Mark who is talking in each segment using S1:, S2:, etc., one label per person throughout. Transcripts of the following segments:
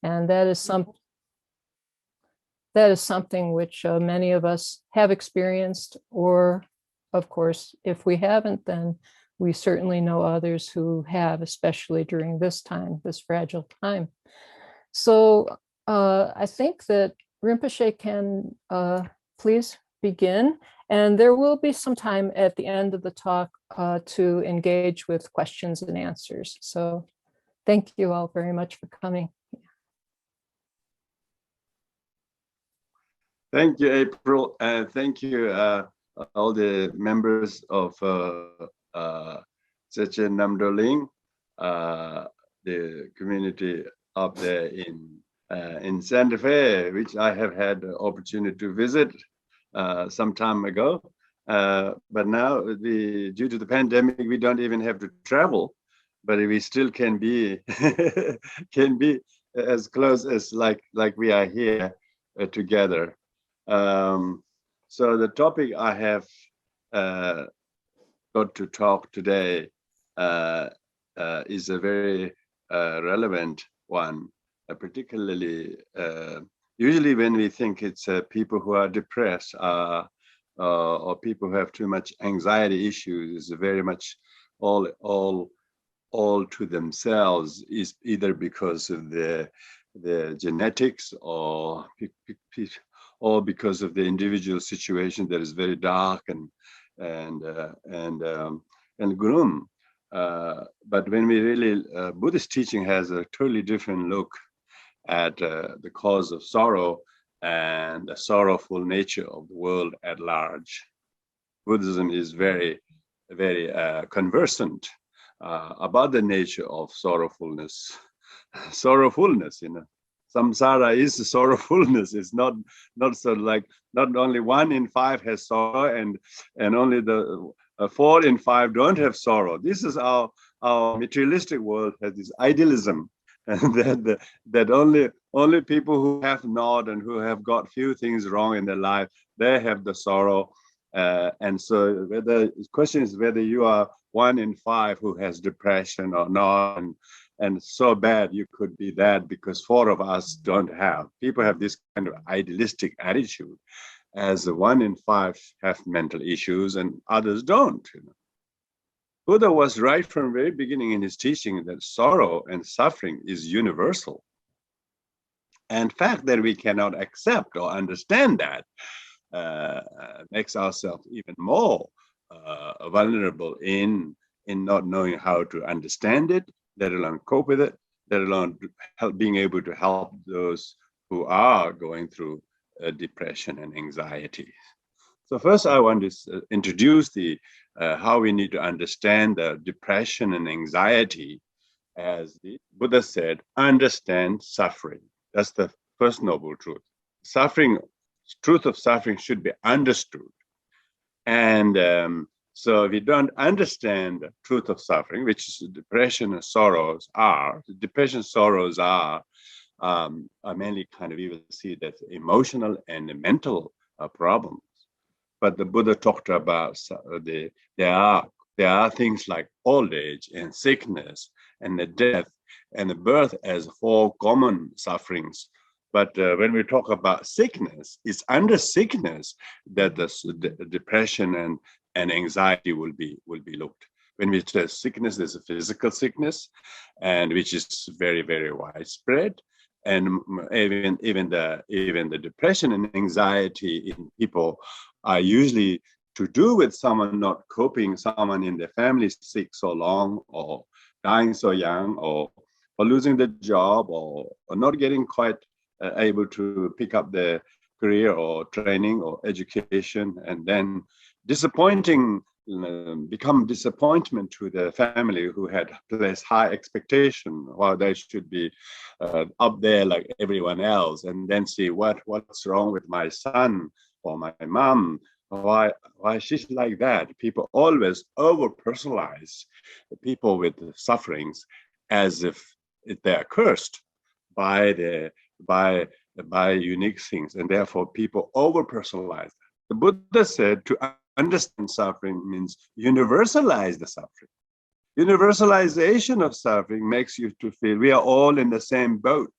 S1: And that is something which many of us have experienced, or of course, if we haven't, then we certainly know others who have, especially during this time, this fragile time. So I think that Rinpoche can please begin, and there will be some time at the end of the talk to engage with questions and answers. So thank you all very much for coming.
S2: Thank you, April, and thank you all the members of Tsechen Namdrol Ling, the community up there in Santa Fe, which I have had the opportunity to visit some time ago. But now, due to the pandemic, we don't even have to travel, but we still can be as close as like we are here together. So the topic I have got to talk today is a very relevant one, particularly usually when we think it's people who are depressed or people who have too much anxiety issues, is very much all to themselves, is either because of the genetics or because of the individual situation that is very dark and grim. But when we really, Buddhist teaching has a totally different look at the cause of sorrow and the sorrowful nature of the world at large. Buddhism is very, very conversant about the nature of sorrowfulness. Sorrowfulness, samsara is sorrowfulness. It's not so like not only 1 in 5 has sorrow and only the 4 in 5 don't have sorrow. This is our materialistic world has this idealism, and that only people who have not and who have got few things wrong in their life, they have the sorrow. And so the question is whether you are 1 in 5 who has depression or not, and so bad you could be that because 4 of us don't have. People have this kind of idealistic attitude, as 1 in 5 have mental issues and others don't. Buddha was right from the very beginning in his teaching that sorrow and suffering is universal. And the fact that we cannot accept or understand that makes ourselves even more vulnerable in not knowing how to understand it, let alone cope with it, let alone being able to help those who are going through depression and anxiety. So first I want to introduce how we need to understand the depression and anxiety. As the Buddha said, understand suffering. That's the first noble truth. Truth of suffering should be understood. And so if we don't understand the truth of suffering, which is depression and sorrows are, mainly kind of, you will see that emotional and mental problems. But the Buddha talked about there are things like old age and sickness and the death and the birth as 4 common sufferings. But when we talk about sickness, it's under sickness that the depression and anxiety will be looked. When we say sickness, there's a physical sickness, and which is very, very widespread. And even the depression and anxiety in people are usually to do with someone not coping, someone in their family sick so long, or dying so young, or losing the job, or not getting quite able to pick up their career or training or education, and then become disappointment to the family who had placed high expectation while they should be up there like everyone else, and then see what's wrong with my son or my mom, why she's like that. People always over personalize the people with the sufferings as if they are cursed by unique things, and therefore people over personalize. The Buddha said to understand suffering means universalize the suffering. Universalization of suffering makes you to feel we are all in the same boat.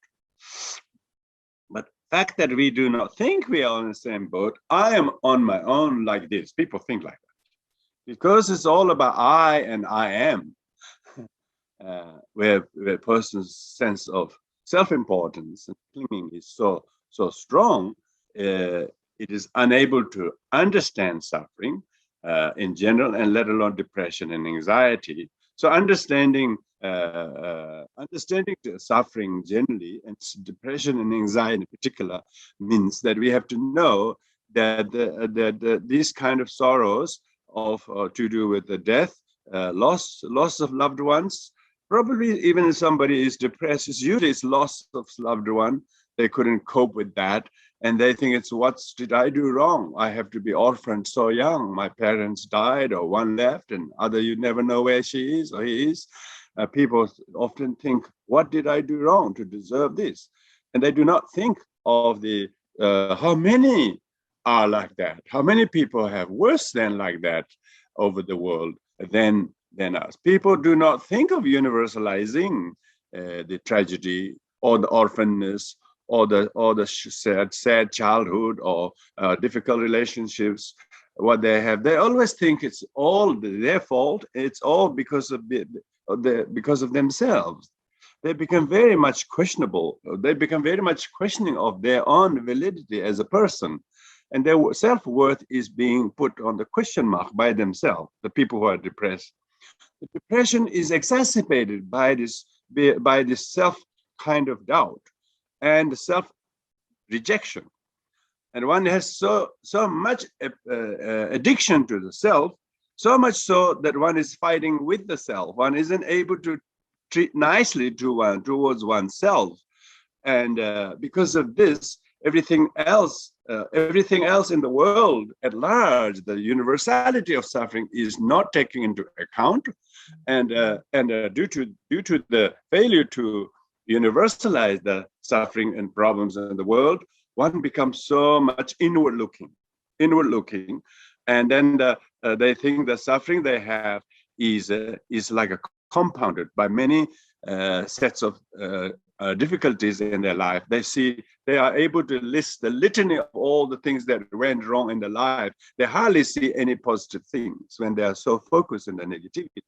S2: But the fact that we do not think we are on the same boat, I am on my own like this. People think like that. Because it's all about I and I am, where a person's sense of self-importance and clinging is so strong, it is unable to understand suffering in general, and let alone depression and anxiety. So understanding the suffering generally, and depression and anxiety in particular, means that we have to know that these kind of sorrows of to do with the death, loss of loved ones, probably even if somebody is depressed, it's loss of loved one. They couldn't cope with that, and they think it's, what did I do wrong? I have to be orphaned so young. My parents died, or one left, and other, you never know where she is or he is. People often think, what did I do wrong to deserve this? And they do not think of the how many are like that. How many people have worse than like that over the world than us. People do not think of universalizing the tragedy or the orphanness or the sad childhood or difficult relationships. What they have, they always think it's all their fault. It's all because of themselves. They become very much questionable. They become very much questioning of their own validity as a person. And their self-worth is being put on the question mark by themselves, the people who are depressed. The depression is exacerbated by this self kind of doubt and self-rejection. And one has so much addiction to the self, so much so that one is fighting with the self. One isn't able to treat nicely towards oneself. And because of this, everything else in the world at large, the universality of suffering is not taken into account. And due to the failure to universalize the suffering and problems in the world, one becomes so much inward looking, and then they think the suffering they have is like a compounded by many sets of difficulties in their life. They are able to list the litany of all the things that went wrong in their life. They hardly see any positive things when they are so focused on the negativity.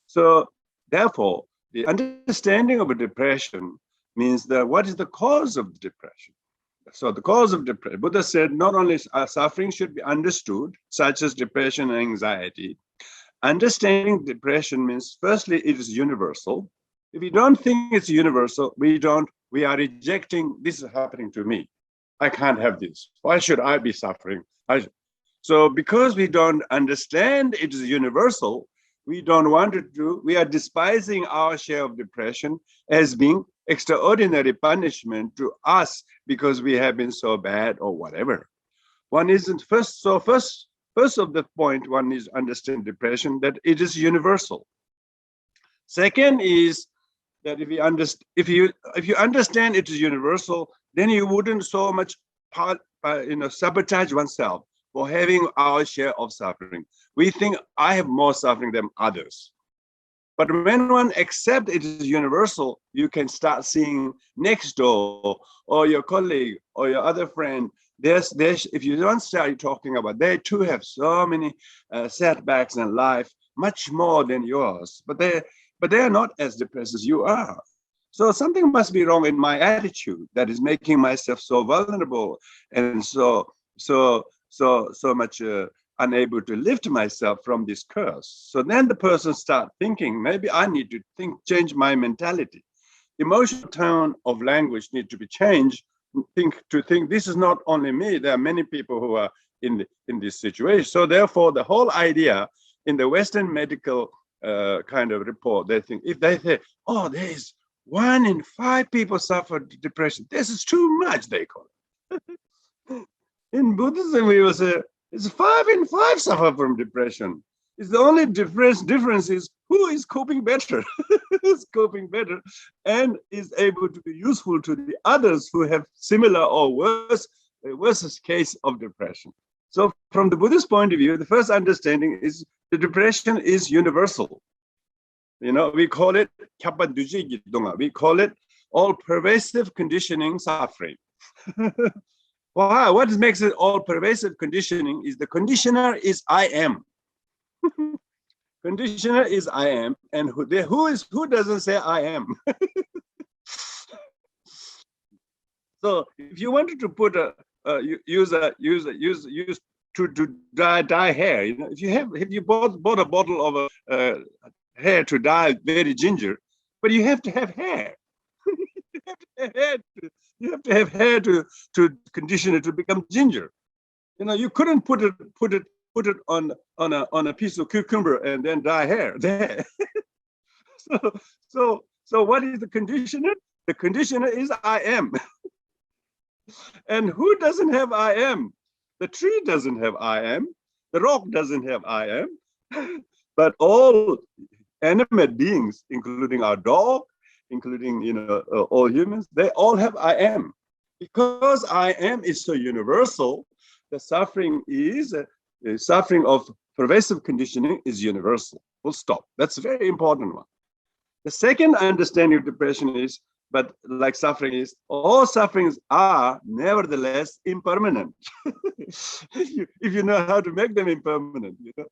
S2: So therefore, the understanding of a depression means that what is the cause of the depression? So the cause of depression, Buddha said, not only suffering should be understood, such as depression and anxiety. Understanding depression means, firstly, it is universal. If we don't think it's universal, we are rejecting, this is happening to me. I can't have this. Why should I be suffering? So because we don't understand it is universal, we don't want to do, we are despising our share of depression as being extraordinary punishment to us because we have been so bad or whatever. One isn't first of the point, one is understand depression, that it is universal. Second is that if you understand it is universal, then you wouldn't so much sabotage oneself for having our share of suffering. We think I have more suffering than others. But when one accepts it is universal, you can start seeing next door or your colleague or your other friend. If you don't start talking about, they too have so many setbacks in life, much more than yours. But they are not as depressed as you are. So something must be wrong in my attitude that is making myself so vulnerable and so much unable to lift myself from this curse. So then the person starts thinking, maybe I need to change my mentality. Emotional tone of language need to be changed. To think this is not only me. There are many people who are in this situation. So therefore, the whole idea in the Western medical kind of report, they think if they say, oh, there is 1 in 5 people suffer depression, this is too much, they call it. In Buddhism, we will say it's 5 in 5 suffer from depression. It's the only difference is who is coping better, who's coping better, and is able to be useful to the others who have similar or worse case of depression. So from the Buddhist point of view, the first understanding is the depression is universal. We call it we call it all pervasive conditioning suffering. Why? What makes it all pervasive conditioning is the conditioner is I am. Conditioner is I am, and who doesn't say I am? So if you wanted to put use to dye hair, you know, if you bought a bottle of hair to dye very ginger, but you have to have hair. You have to have hair to condition it to become ginger. You know, you couldn't put it on a piece of cucumber and then dye hair there. So what is the conditioner? The conditioner is I am. And who doesn't have I am? The tree doesn't have I am. The rock doesn't have I am. But all animate beings, including our dog, including, you know, all humans, they all have I am. Because I am is so universal, the suffering suffering of pervasive conditioning is universal. Full stop. That's a very important one. The second understanding of depression is, but like suffering is, all sufferings are nevertheless impermanent. if you know how to make them impermanent, you know,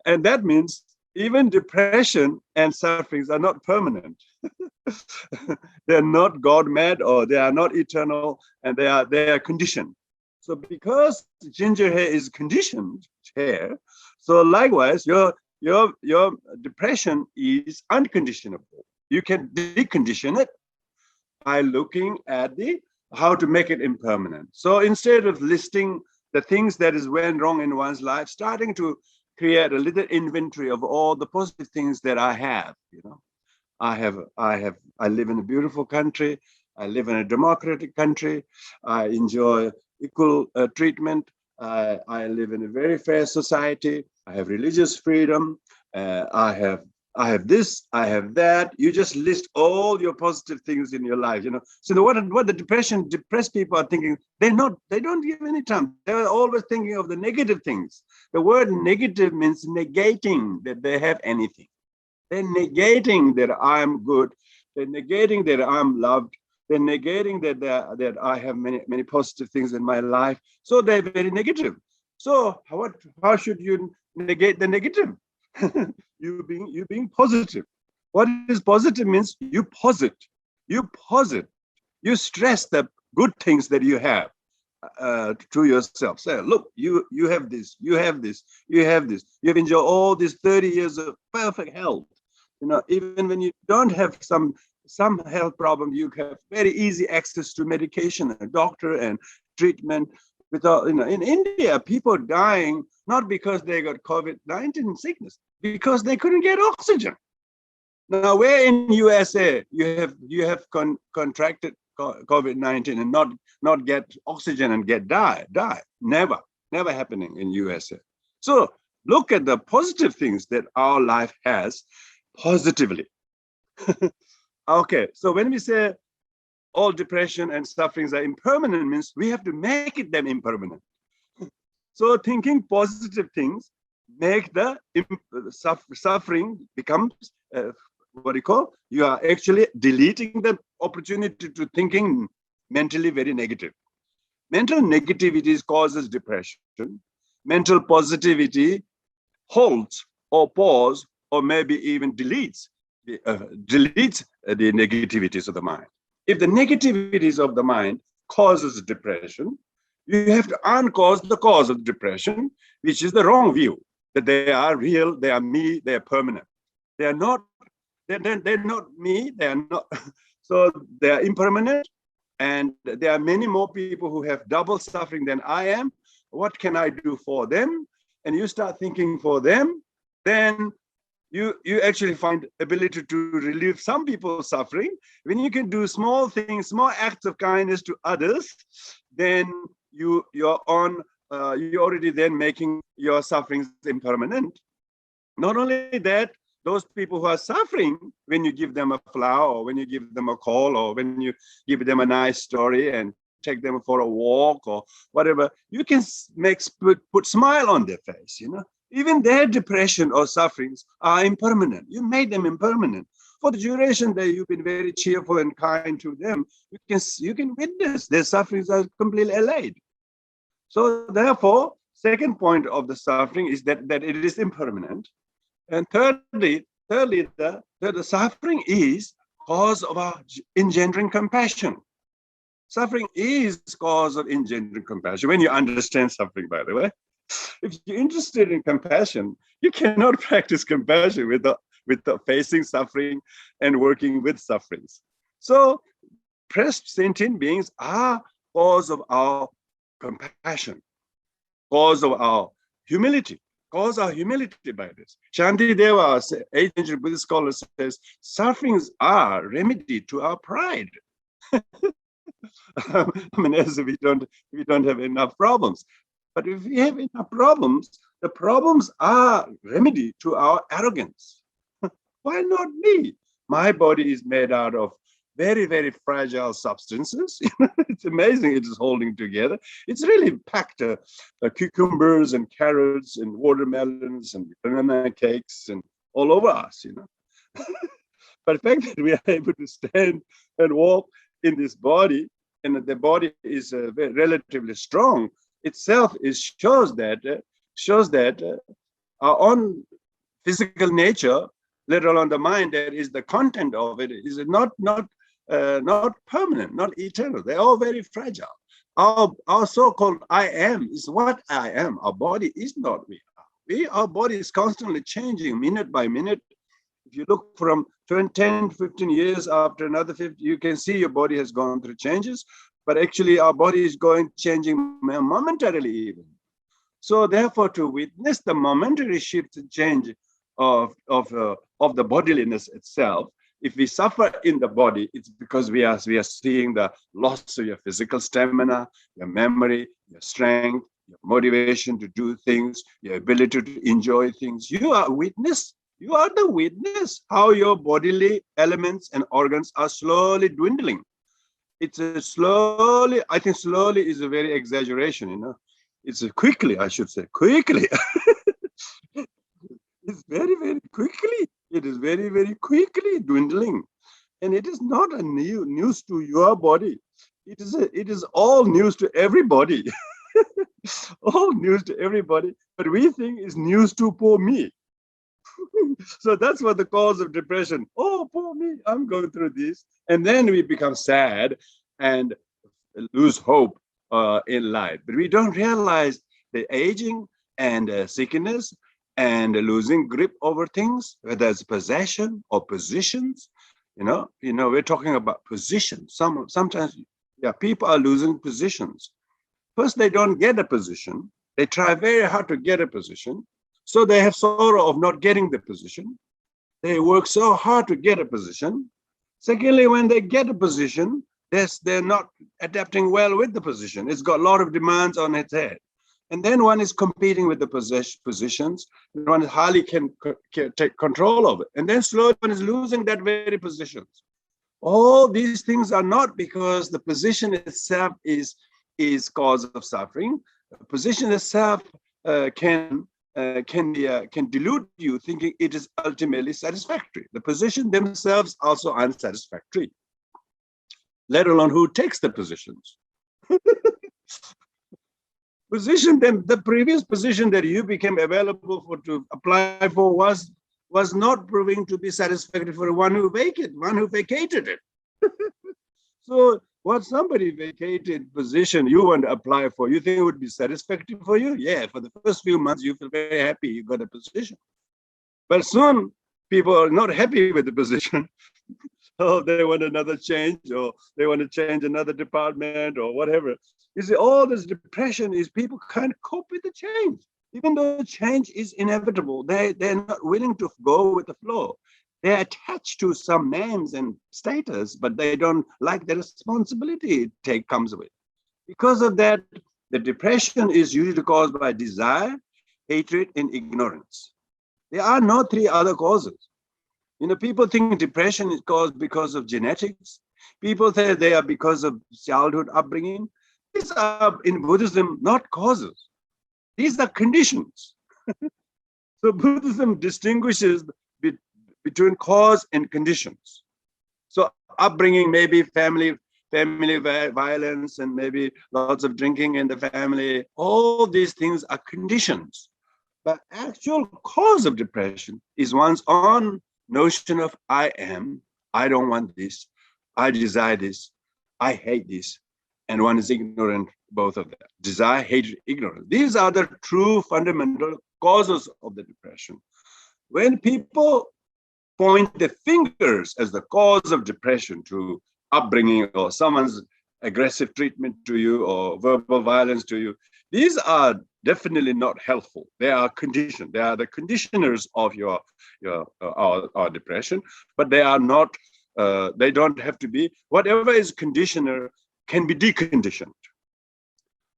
S2: and that means even depression and sufferings are not permanent. They're not God mad, or they are not eternal, and they are conditioned. So because ginger hair is conditioned hair, so likewise your depression is unconditionable. You can decondition it by looking at how to make it impermanent. So instead of listing the things that went wrong in one's life, starting to create a little inventory of all the positive things that I have, you know. I live in a beautiful country. I live in a democratic country. I enjoy equal treatment. I live in a very fair society. I have religious freedom. I have this, I have that. You just list all your positive things in your life, you know. So what the depressed people are thinking, they don't give any time. They're always thinking of the negative things. The word negative means negating that they have anything. They're negating that I'm good. They're negating that I'm loved. They're negating that I have many positive things in my life. So they're very negative. So how should you negate the negative? you being positive. What is positive means you posit. You stress the good things that you have to yourself. Say, look, you have this, you have this, you have this. You've enjoyed all these 30 years of perfect health. You know, even when you don't have some health problem, you have very easy access to medication, a doctor, and treatment. Without, you know, in India, people dying not because they got COVID-19 sickness, because they couldn't get oxygen. Now, where in USA you have contracted COVID-19 and not get oxygen and die? Never happening in USA. So look at the positive things that our life has positively. Okay, so when we say all depression and sufferings are impermanent, means we have to make them impermanent. So thinking positive things make the suffering becomes you are actually deleting the opportunity to thinking mentally very negative. Mental negativity causes depression. Mental positivity holds or pause or maybe even deletes the negativities of the mind. If the negativities of the mind causes depression, you have to uncause the cause of depression, which is the wrong view, that they are real, they are me, they are permanent. They are not, they're not me, they are not, so they are impermanent, and there are many more people who have double suffering than I am. What can I do for them? And you start thinking for them, then you actually find ability to relieve some people's suffering. When you can do small things, small acts of kindness to others, then you're already then making your sufferings impermanent. Not only that, those people who are suffering, when you give them a flower, or when you give them a call, or when you give them a nice story and take them for a walk or whatever, you can put smile on their face, you know. Even their depression or sufferings are impermanent. You made them impermanent. for the duration that you've been very cheerful and kind to them, you can witness their sufferings are completely allayed. So therefore, second point of the suffering is that it is impermanent. And thirdly, the suffering is cause of our engendering compassion. Suffering is cause of engendering compassion. When you understand suffering, by the way, if you're interested in compassion, you cannot practice compassion without facing suffering and working with sufferings. So, pressed sentient beings are cause of our compassion, cause of our humility, cause our humility by this. Shanti Deva, ancient Buddhist scholar, says sufferings are remedy to our pride. I mean, as we don't have enough problems. But if we have enough problems, the problems are remedy to our arrogance. Why not me? My body is made out of very, very fragile substances. It's amazing it is holding together. It's really packed cucumbers and carrots and watermelons and banana cakes and all over us, But the fact that we are able to stand and walk in this body, and that the body is relatively strong itself, shows that our own physical nature, let alone the mind, that is the content of it, is not permanent, not eternal. They're all very fragile. Our so-called I am is what I am. Our body is not we are. Our body is constantly changing minute by minute. If you look from 10, 15 years after another 50, you can see your body has gone through changes, but actually our body is changing momentarily even. So therefore, to witness the momentary shift and change of the bodiliness itself, if we suffer in the body, it's because we are seeing the loss of your physical stamina, your memory, your strength, your motivation to do things, your ability to enjoy things. You are witness. You are the witness how your bodily elements and organs are slowly dwindling. It's slowly, I think slowly is a very exaggeration, It's quickly, I should say, quickly. It's very, very quickly. It is very, very quickly dwindling. And it is not a news to your body. It is all news to everybody. All news to everybody. But we think it's news to poor me. So that's what the cause of depression. Oh, poor me, I'm going through this. And then we become sad and lose hope in life. But we don't realize the aging and sickness and losing grip over things, whether it's possession or positions. We're talking about positions. Sometimes, people are losing positions. First, they don't get a position. They try very hard to get a position. So they have sorrow of not getting the position. They work so hard to get a position. Secondly, when they get a position, they're not adapting well with the position. It's got a lot of demands on its head. And then one is competing with the positions, and one hardly can take control of it. And then slowly one is losing that very positions. All these things are not because the position itself is cause of suffering. The position itself can delude you thinking it is ultimately satisfactory. The position themselves also unsatisfactory, let alone who takes the positions. The previous position that you became available for to apply for was not proving to be satisfactory for one who vacated it. So what somebody vacated position you want to apply for, you think it would be satisfactory for you? Yeah, for the first few months, you feel very happy you got a position. But soon, people are not happy with the position. Oh, they want another change, or they want to change another department or whatever. You see, all this depression is people can't cope with the change. Even though change is inevitable, they're not willing to go with the flow. They're attached to some names and status, but they don't like the responsibility it comes with. Because of that, the depression is usually caused by desire, hatred, and ignorance. There are no three other causes. People think depression is caused because of genetics. People say they are because of childhood upbringing. These are, in Buddhism, not causes. These are conditions. So Buddhism distinguishes between cause and conditions. So upbringing, maybe family violence, and maybe lots of drinking in the family. All these things are conditions. But actual cause of depression is one's own notion of I am, I don't want this, I desire this, I hate this, and one is ignorant both of that. Desire, hatred, ignorance. These are the true fundamental causes of the depression. When people point the fingers as the cause of depression to upbringing or someone's aggressive treatment to you or verbal violence to you, these are definitely not helpful. They are conditioned. They are the conditioners of our depression, but they are not. They don't have to be. Whatever is conditioner can be deconditioned.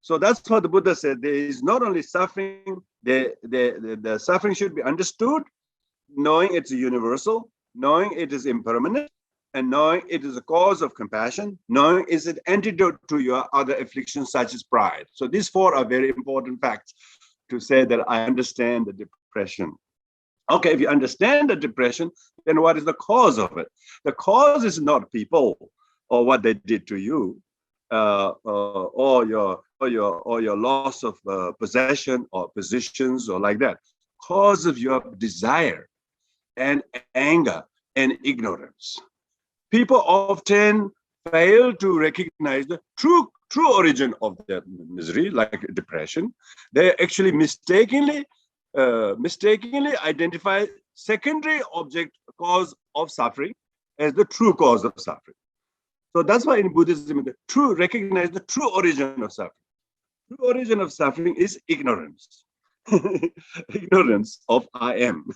S2: So that's what the Buddha said. There is not only suffering. The suffering should be understood, knowing it's universal, knowing it is impermanent, and knowing it is a cause of compassion, knowing is an antidote to your other afflictions such as pride. So these four are very important facts to say that I understand the depression. Okay, if you understand the depression, then what is the cause of it? The cause is not people or what they did to you, or your loss of possession or positions or like that. Cause of your desire and anger and ignorance. People often fail to recognize the true origin of their misery, like depression. They actually mistakenly identify secondary object cause of suffering as the true cause of suffering. So that's why in Buddhism, recognize the true origin of suffering. True origin of suffering is ignorance. Ignorance of I am.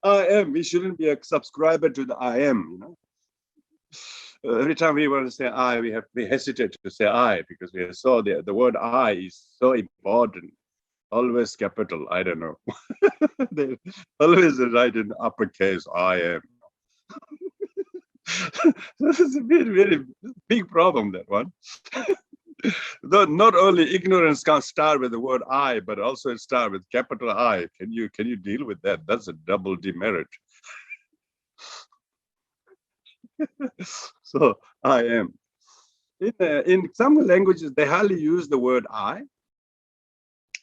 S2: I am. We shouldn't be a subscriber to the I am. Every time we want to say I, we hesitate to say I because we saw the word I is so important. Always capital. I don't know. They always write in uppercase. I am. This is a very, very big problem. That one. Though not only ignorance can't start with the word I, but also it starts with capital I. Can you deal with that? That's a double demerit. So I am. In some languages, they hardly use the word I.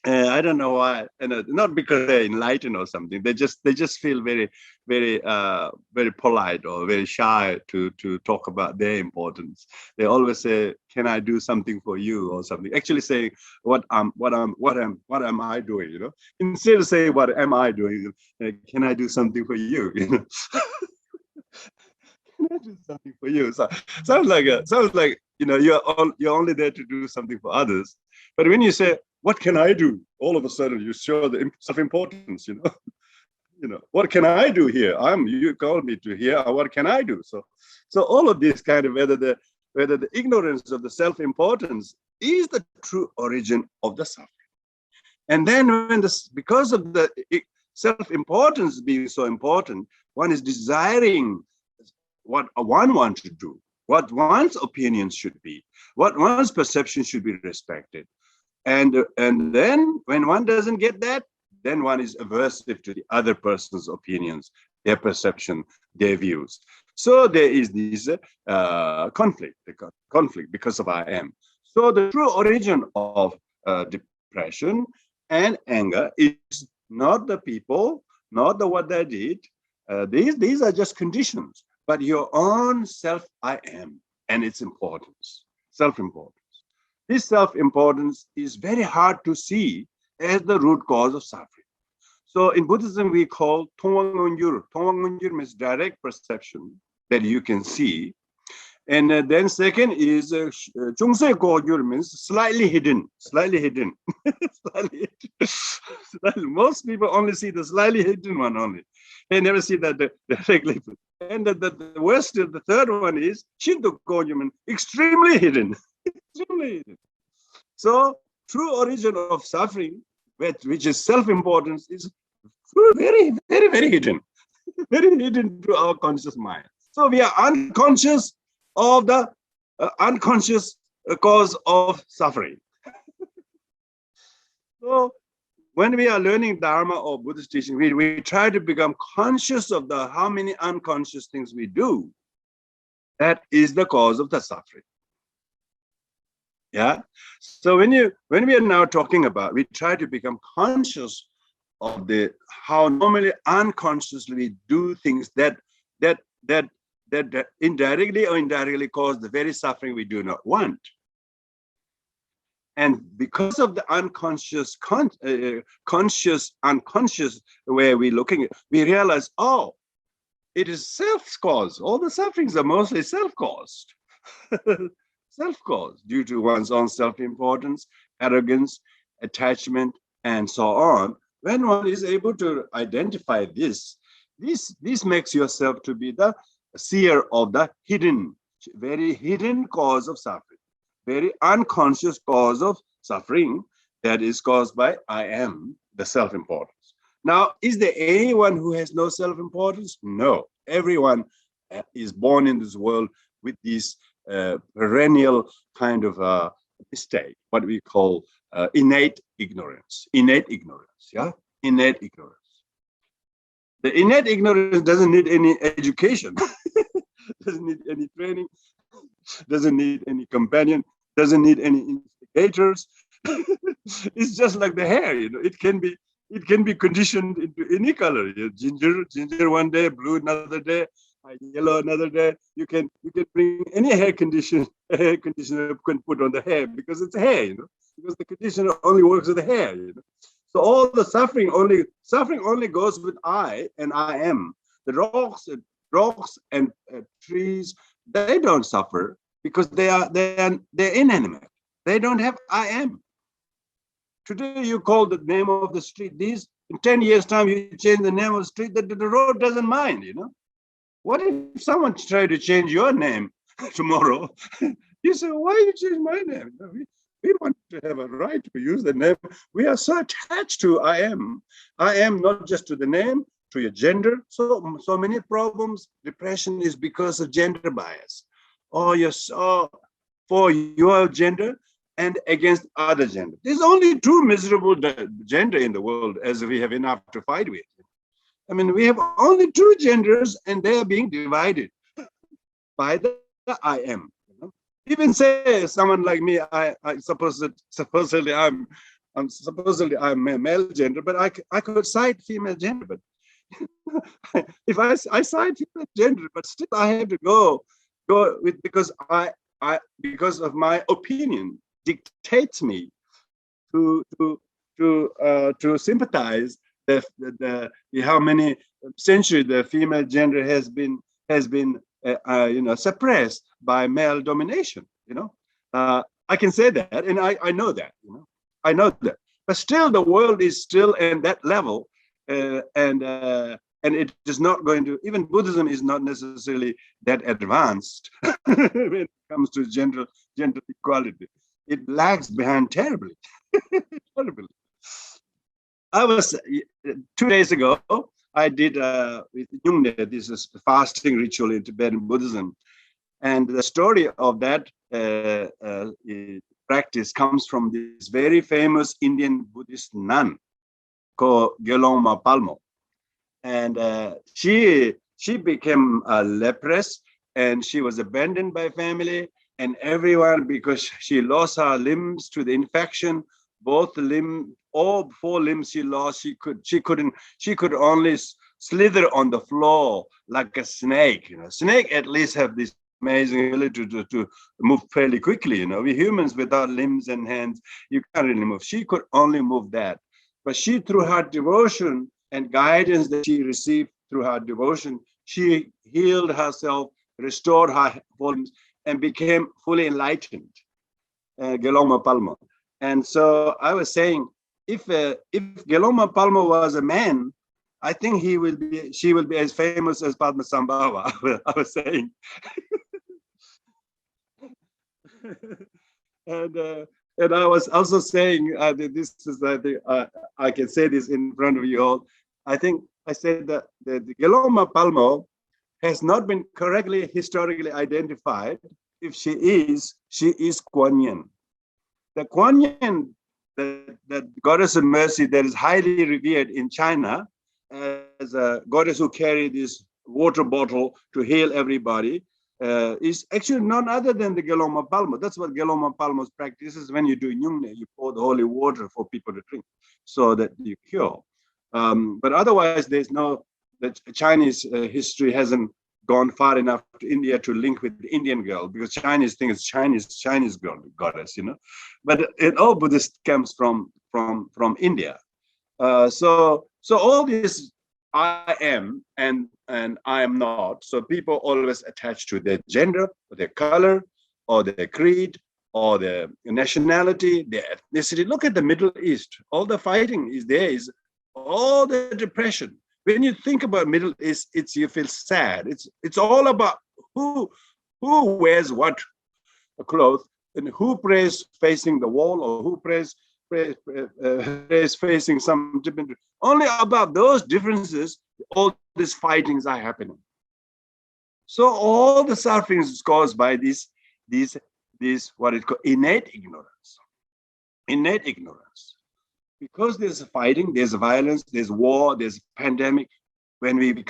S2: I don't know why, and not because they're enlightened or something. They just feel very, very, very polite or very shy to talk about their importance. They always say, "Can I do something for you?" or something. Actually, saying, "What am I doing?" Instead of saying, "What am I doing?" Can I do something for you? Can I do something for you? So, sounds like you're only there to do something for others. But when you say, "What can I do?" all of a sudden you show the self-importance. What can I do here? You called me to here. What can I do? So all of this kind of whether the ignorance of the self-importance is the true origin of the suffering. And then because of the self-importance being so important, one is desiring what one wants to do, what one's opinions should be, what one's perception should be respected. And then when one doesn't get that, then one is aversive to the other person's opinions, their perception, their views. So there is this conflict because of I am. So the true origin of depression and anger is not the people, not what they did. These are just conditions, but your own self I am and its importance, self-importance. This self-importance is very hard to see as the root cause of suffering. So in Buddhism, we call Tongwangunjur. Tongwangunjur means direct perception that you can see. And then second is Chungse Gogyur means slightly hidden. Slightly hidden. Most people only see the slightly hidden one only. They never see that directly. And the worst, the third one is Shinto Gogyur means extremely hidden. So true origin of suffering, which is self-importance, is very, very, very hidden, very hidden to our conscious mind. So we are unconscious of the unconscious cause of suffering. So when we are learning Dharma or Buddhist teaching, we try to become conscious of the how many unconscious things we do. That is the cause of the suffering. Yeah. So when we are now talking about, we try to become conscious of the how normally unconsciously we do things that indirectly or indirectly cause the very suffering we do not want. And because of the unconscious, conscious, unconscious way we're looking at, we realize, oh, it is self-caused. All the sufferings are mostly self-caused. Self-caused due to one's own self-importance, arrogance, attachment, and so on. When one is able to identify this makes yourself to be the seer of the hidden, very hidden cause of suffering, very unconscious cause of suffering that is caused by I am, the self-importance. Now, is there anyone who has no self-importance? No. Everyone is born in this world with this perennial kind of mistake, what we call innate ignorance. Innate ignorance, yeah? Innate ignorance. The innate ignorance doesn't need any education, doesn't need any training, doesn't need any companion, doesn't need any instigators. It's just like the hair, you know. It can be conditioned into any color. You know, ginger one day, blue another day, yellow another day. You can bring any hair conditioner can put on the hair because it's hair, you know. Because the conditioner only works with the hair, you know. So all the suffering only goes with I and I am. The rocks and trees, they don't suffer because they're inanimate. They don't have I am. Today you call the name of the street. In 10 years' time you change the name of the street. The road doesn't mind, you know. What if someone tried to change your name tomorrow? You say, why you change my name? We want to have a right to use the name. We are so attached to I am. I am not just to the name, to your gender. So many problems. Depression is because of gender bias. Or you're so for your gender and against other gender. There's only two miserable gender in the world, as we have enough to fight with. I mean, we have only two genders and they are being divided by the I am. You know? Even say someone like me, I supposedly I'm a male gender, but I could cite female gender. But if I cite female gender, but still I have to go with because because of my opinion dictates me to sympathize the how many centuries the female gender has been suppressed by male domination. You know, I can say that, and I know that. You know, I know that. But still, the world is still at that level, and it is not going to. Even Buddhism is not necessarily that advanced when it comes to gender equality. It lags behind terribly, terribly. I was 2 days ago. I did with Nyungde. This is the fasting ritual in Tibetan Buddhism, and the story of that practice comes from this very famous Indian Buddhist nun called Gelongma Palmo, and she became leprous, and she was abandoned by family and everyone because she lost her limbs to the infection. All 4 limbs she lost. She could only slither on the floor like a snake. You know, snake at least have this amazing ability to move fairly quickly. You know, we humans without limbs and hands, you can't really move. She could only move that, but she, through her devotion and guidance that she received through her devotion, she healed herself, restored her limbs, and became fully enlightened. Gelongma Palmo. And so I was saying, if Gelongma Palmo was a man, I think she will be as famous as Padmasambhava. I was saying. And I was also saying, this is I can say this in front of you all. I think I said that the Gelongma Palmo has not been correctly historically identified. If she is Kuan Yin. The Kuan Yin that goddess of mercy that is highly revered in China as a goddess who carried this water bottle to heal everybody is actually none other than the Geloma Palmo. That's what Geloma Palmo's practices. When you do Nyungne, you pour the holy water for people to drink so that you cure. But otherwise, there's no, the Chinese history hasn't gone far enough to India to link with the Indian girl, because Chinese thing is Chinese girl, goddess, you know. But it all Buddhist comes from India. So all this I am and I am not. So people always attach to their gender, or their color, or their creed, or their nationality, their ethnicity. Look at the Middle East. All the fighting is there, is all the depression. When you think about Middle East, you feel sad. It's all about who wears what clothes and who prays facing the wall, or who prays facing some different. Only about those differences, all these fightings are happening. So all the suffering is caused by this what it called innate ignorance. Innate ignorance. Because there's fighting, there's violence, there's war, there's pandemic. When we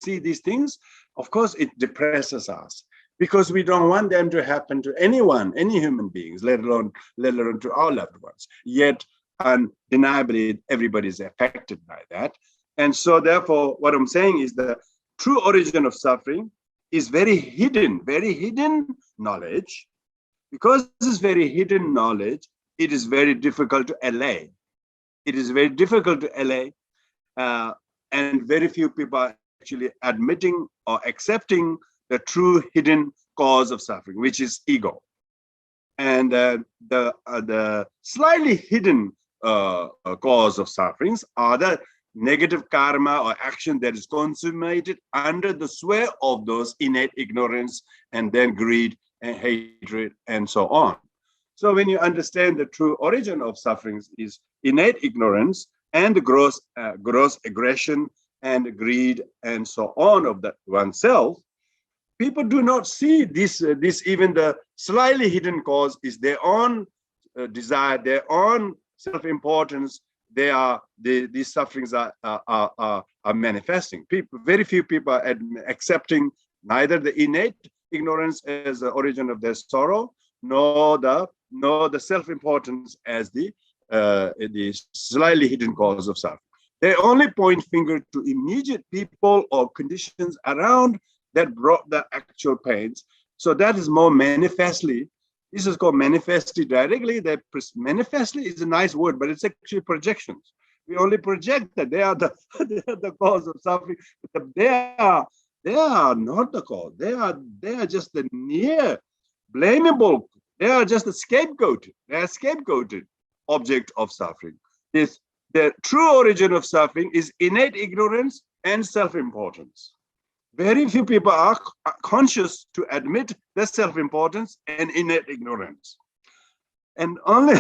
S2: see these things, of course, it depresses us, because we don't want them to happen to anyone, any human beings, let alone to our loved ones. Yet, undeniably, everybody is affected by that. And so, therefore, what I'm saying is the true origin of suffering is very hidden knowledge. Because this is very hidden knowledge, it is very difficult to allay. It is very difficult to allay, and very few people are actually admitting or accepting the true hidden cause of suffering, which is ego. And the slightly hidden cause of sufferings are the negative karma or action that is consummated under the sway of those innate ignorance, and then greed and hatred and so on. So when you understand the true origin of sufferings is innate ignorance and the gross aggression and greed and so on of that oneself, people do not see this even the slightly hidden cause is their own desire, their own self-importance. These sufferings are manifesting. Very few people are accepting neither the innate ignorance as the origin of their sorrow, nor the self-importance as the slightly hidden cause of suffering. They only point finger to immediate people or conditions around that brought the actual pains. So that is more manifestly. This is called manifestly directly. That manifestly is a nice word, but it's actually projections. We only project that they are the cause of suffering, but they are not the cause. They are just the near blamable. They are just a scapegoat. They are scapegoated object of suffering. The true origin of suffering is innate ignorance and self-importance. Very few people are conscious to admit their self-importance and innate ignorance. And only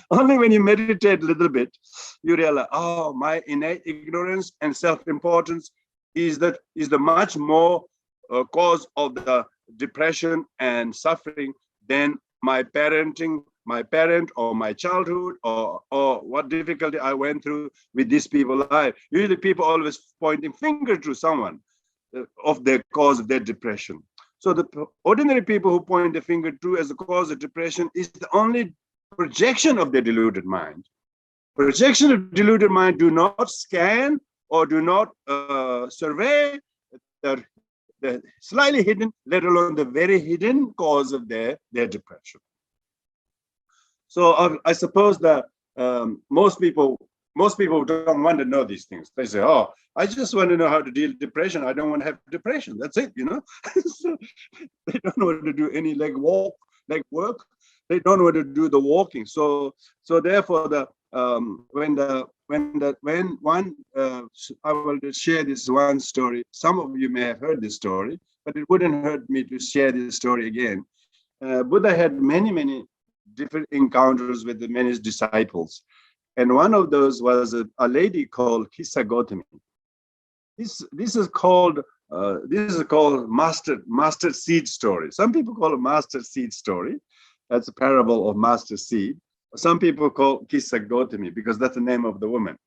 S2: when you meditate a little bit, you realize, oh, my innate ignorance and self-importance is the much more cause of the depression and suffering than my parent or my childhood or what difficulty I went through with these people. Usually people always pointing finger to someone of the cause of their depression. So the ordinary people who point the finger to as the cause of depression is the only projection of their deluded mind. Projection of deluded mind do not scan or do not survey the slightly hidden, let alone the very hidden cause of their depression. So I suppose that most people don't want to know these things. They say, "Oh, I just want to know how to deal with depression. I don't want to have depression. That's it, you know." So they don't want to do any leg work. They don't want to do the walking. So therefore, I will share this one story. Some of you may have heard this story, but it wouldn't hurt me to share this story again. Buddha had many different encounters with many disciples. And one of those was a lady called Kisa Gautami. This is called mustard seed story. Some people call it mustard seed story. That's a parable of mustard seed. some people call Kisa Gotami because that's the name of the woman.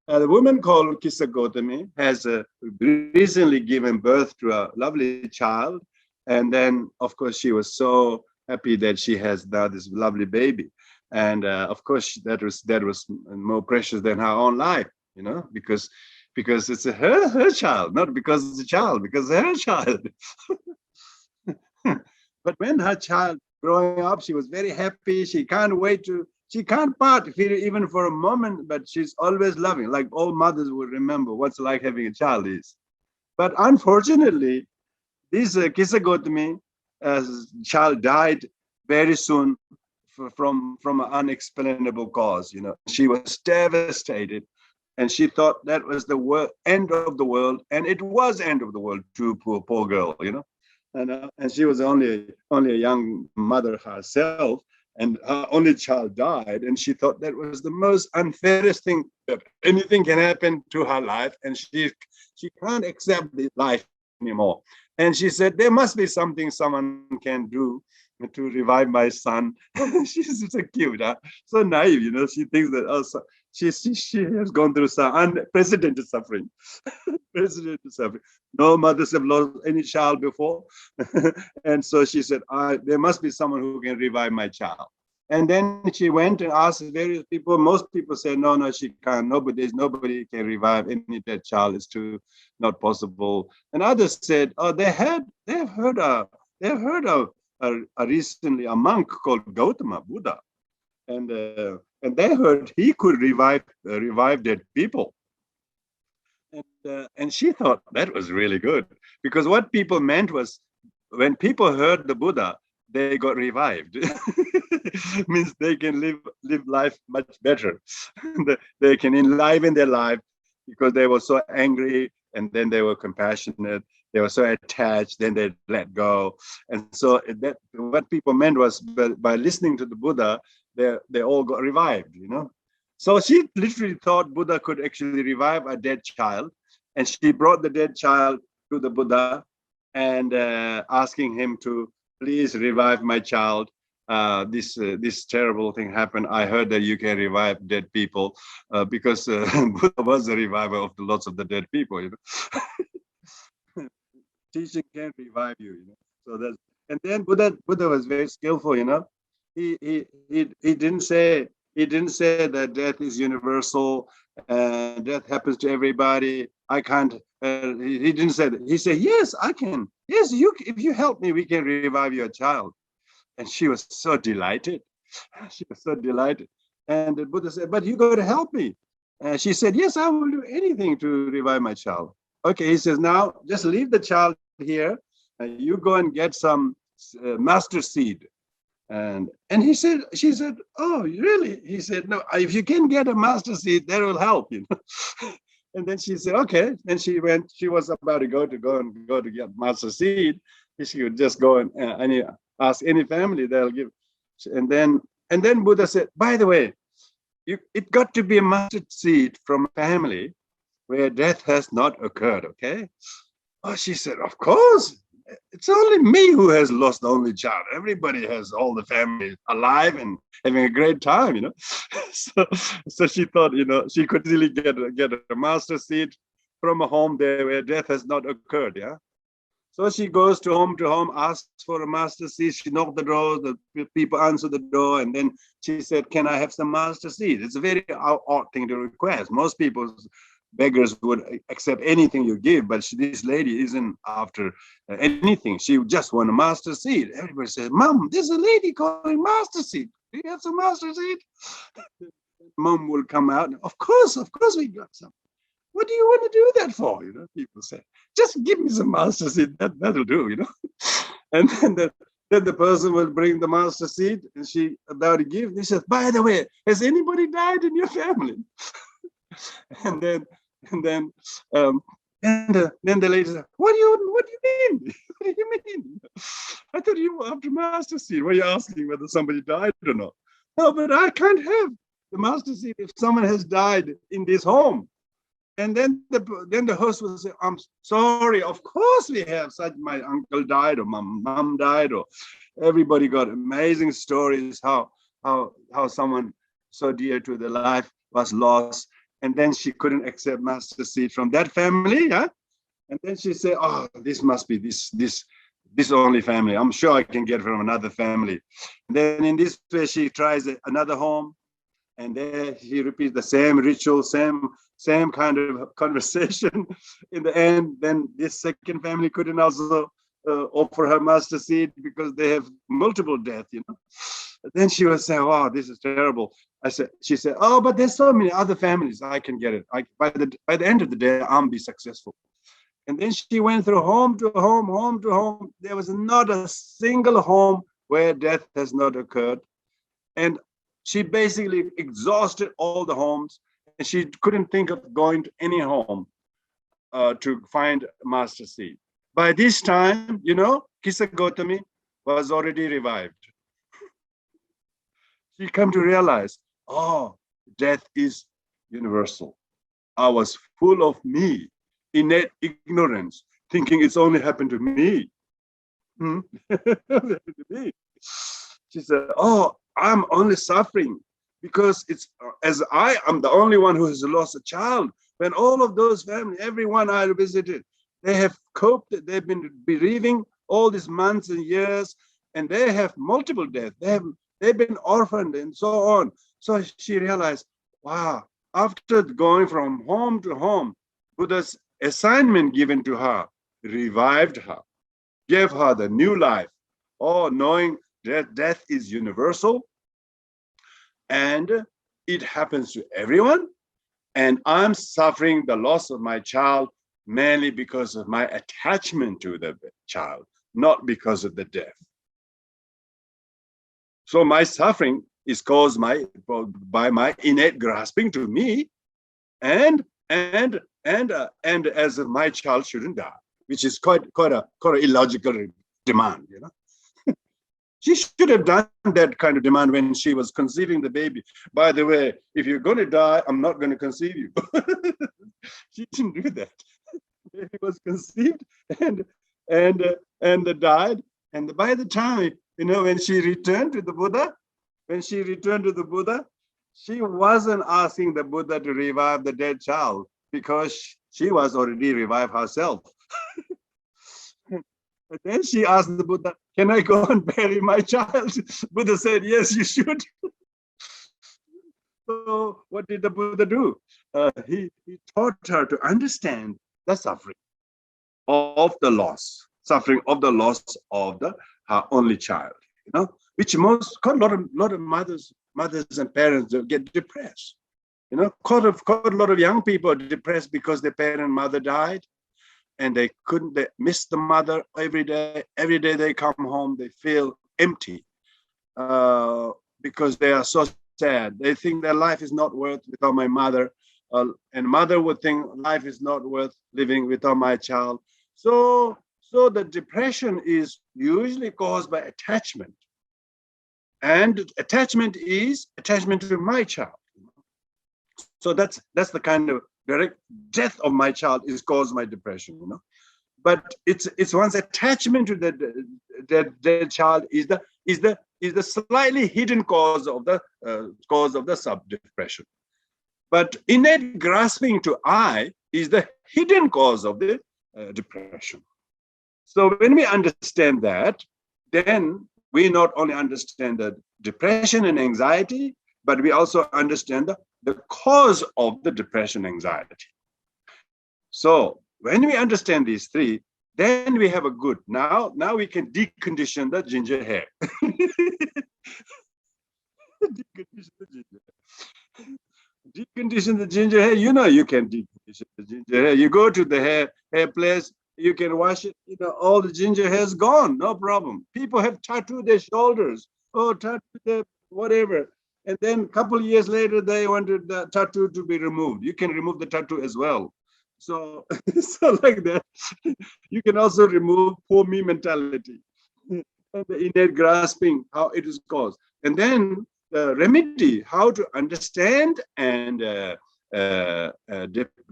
S2: The woman called Kisa Gotami has recently given birth to a lovely child. And then, of course, she was so happy that she has now this lovely baby. And of course, that was more precious than her own life, because it's her child, not because it's a child, because it's her child. But when her child growing up, she was very happy. She can't part even for a moment, but she's always loving, like all mothers would remember what's like having a child is. But unfortunately, this Kisa Gotami child died very soon from an unexplainable cause. She was devastated, and she thought that was the end of the world, and it was end of the world too. Poor girl, and she was only a young mother herself, and her only child died, and she thought that was the most unfairest thing that anything can happen to her life, and she can't accept this life anymore. And she said, there must be something someone can do to revive my son. She's so cute, so naive, she thinks that also she has gone through some unprecedented suffering. Unprecedented suffering. No mothers have lost any child before. And so she said, there must be someone who can revive my child. And then she went and asked various people. Most people said, no, she can't. Nobody can revive any dead child. It's not possible. And others said, oh, they have heard of recently a monk called Gautama Buddha, and they heard he could revive dead people. And she thought that was really good, because what people meant was when people heard the Buddha, they got revived. Means they can live life much better. They can enliven their life because they were so angry, and then they were compassionate. They were so attached, then they let go. And so what people meant was by listening to the Buddha, they all got revived, So she literally thought Buddha could actually revive a dead child. And she brought the dead child to the Buddha and asking him to please revive my child. This terrible thing happened. I heard that you can revive dead people because Buddha was the reviver of lots of the dead people. Teaching can revive you. So that's, and then Buddha was very skillful. He didn't say that death is universal and death happens to everybody. I can't. He didn't say that. He said, yes, I can. Yes, if you help me, we can revive your child. And she was so delighted. She was so delighted. And the Buddha said, but you got to help me. And she said, yes, I will do anything to revive my child. Okay, he says, now just leave the child here. You go and get some master seed. And she said, oh, really? He said, no, if you can get a master seed, that will help, And then she said, okay. Then she was about to go to get master seed. She would just go and ask any family, they'll give. And then Buddha said, by the way, it got to be a mustard seed from a family where death has not occurred, okay? Oh, she said, of course. It's only me who has lost the only child. Everybody has all the family alive and having a great time, So she thought, she could easily get a master seed from a home there where death has not occurred, yeah? So she goes to home, asks for a master seed. She knocked the door, the people answer the door, and then she said, can I have some master seed? It's a very odd thing to request. Most beggars would accept anything you give, but this lady isn't after anything. She just want a master seed. Everybody says, Mom, there's a lady calling master seed. Do you have some master seed? Mom will come out. Of course we got some. What do you want to do that for? People say, just give me some master seed. That'll do, And then the person will bring the master seed, and she about to give. He says, by the way, has anybody died in your family? And then the lady said, what do you mean? What do you mean? I thought you were after master seed. Were you asking whether somebody died or not? No, but I can't have the master seed if someone has died in this home. And then the host will say, I'm sorry, of course we have such, my uncle died or my mom died, or everybody got amazing stories how how someone so dear to the life was lost, and then she couldn't accept master seed from that family, yeah. And then she said, "Oh, this must be this only family. I'm sure I can get from another family." And then in this way, she tries another home, and there he repeats the same ritual, same kind of conversation. In the end, then this second family couldn't also offer her master seed because they have multiple deaths, you know. Then she was saying, "Wow, this is terrible." She said, "Oh, but there's so many other families. I can get it. By the end of the day, I'll be successful." And then she went through home to home, home to home. There was not a single home where death has not occurred. And she basically exhausted all the homes, and she couldn't think of going to any home to find master seed. By this time, you know, Kisa Gautami was already revived. She came to realize, oh, death is universal. I was full of me, innate ignorance, thinking it's only happened to me. She said, "Oh, I'm only suffering because it's as I am the only one who has lost a child. When all of those family, everyone I visited, they have coped, they've been bereaving all these months and years, and they have multiple deaths. They've been orphaned and so on." So she realized, wow, after going from home to home, Buddha's assignment given to her revived her, gave her the new life, knowing that death is universal and it happens to everyone. And I'm suffering the loss of my child mainly because of my attachment to the child, not because of the death. So my suffering is caused by my innate grasping to me, and as if my child shouldn't die, which is quite an illogical demand, you know. She should have done that kind of demand when she was conceiving the baby. By the way, if you're going to die, I'm not going to conceive you. She didn't do that. He was conceived and died. And by the time, you know, when she returned to the Buddha, she wasn't asking the Buddha to revive the dead child because she was already revived herself. But then she asked the Buddha, "Can I go and bury my child?" Buddha said, "Yes, you should." So what did the Buddha do? He taught her to understand the suffering of the loss, her only child, you know, which quite a lot of mothers and parents get depressed. You know, quite a lot of young people are depressed because their parent and mother died, and they miss the mother every day. Every day they come home, they feel empty because they are so sad. They think their life is not worth without my mother, and mother would think life is not worth living without my child. So the depression is usually caused by attachment, and attachment is attachment to my child. So that's the kind of direct death of my child is caused by depression, you know. But it's one's attachment to the child is the slightly hidden cause of the sub-depression. But innate grasping to I is the hidden cause of the depression. So when we understand that, then we not only understand the depression and anxiety, but we also understand the cause of the depression and anxiety. So when we understand these three, then we have a good, now we can decondition the ginger hair. Decondition the ginger hair. You know, you can decondition the ginger hair. You go to the hair place, you can wash it, you know, all the ginger hair is gone, no problem. People have tattooed their shoulders, tattooed their whatever. And then a couple of years later, they wanted the tattoo to be removed. You can remove the tattoo as well. So like that, you can also remove poor me mentality and the innate grasping, how it is caused. And then the remedy, how to understand and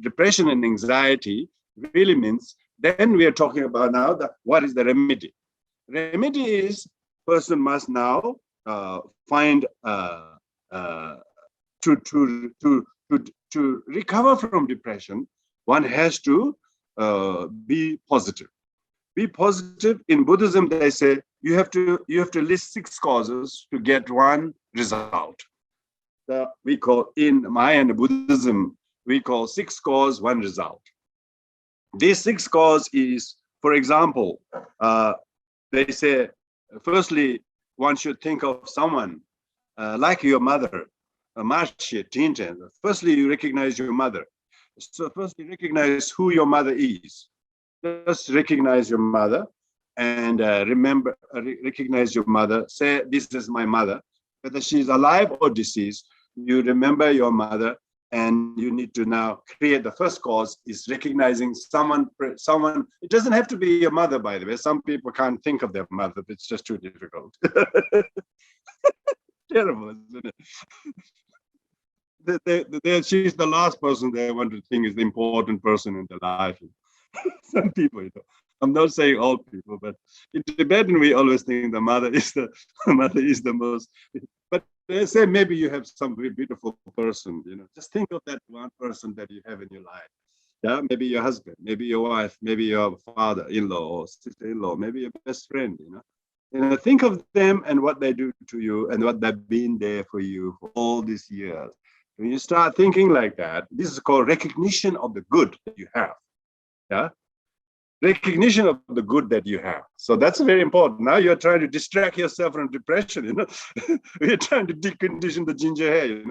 S2: depression and anxiety really means, then we are talking about now what is the remedy. Remedy is person must now find to recover from depression, one has to be positive. Be positive. In Buddhism, they say you have to list 6 causes to get one result. We call, in Mayan Buddhism, we call 6 cause, 1 result. These 6 cause is, for example, they say, firstly, one should think of someone like your mother, Marcia Tinten. Firstly, you recognize your mother. So firstly, recognize who your mother is. Just recognize your mother and recognize your mother. Say, this is my mother. Whether she's alive or deceased, you remember your mother, and you need to now create the first cause is recognizing someone. It doesn't have to be your mother, by the way. Some people can't think of their mother. It's just too difficult. Terrible, isn't it? She's the last person they want to think is the important person in their life. Some people, I'm not saying all people, but in Tibetan we always think the mother is the most. But they say maybe you have some very beautiful person. Just think of that one person that you have in your life. Yeah, maybe your husband, maybe your wife, maybe your father-in-law or sister-in-law, maybe your best friend. Think of them and what they do to you and what they've been there for you for all these years. When you start thinking like that, this is called recognition of the good that you have. Yeah, recognition of the good that you have. So that's very important. Now you're trying to distract yourself from depression. We're trying to decondition the ginger hair.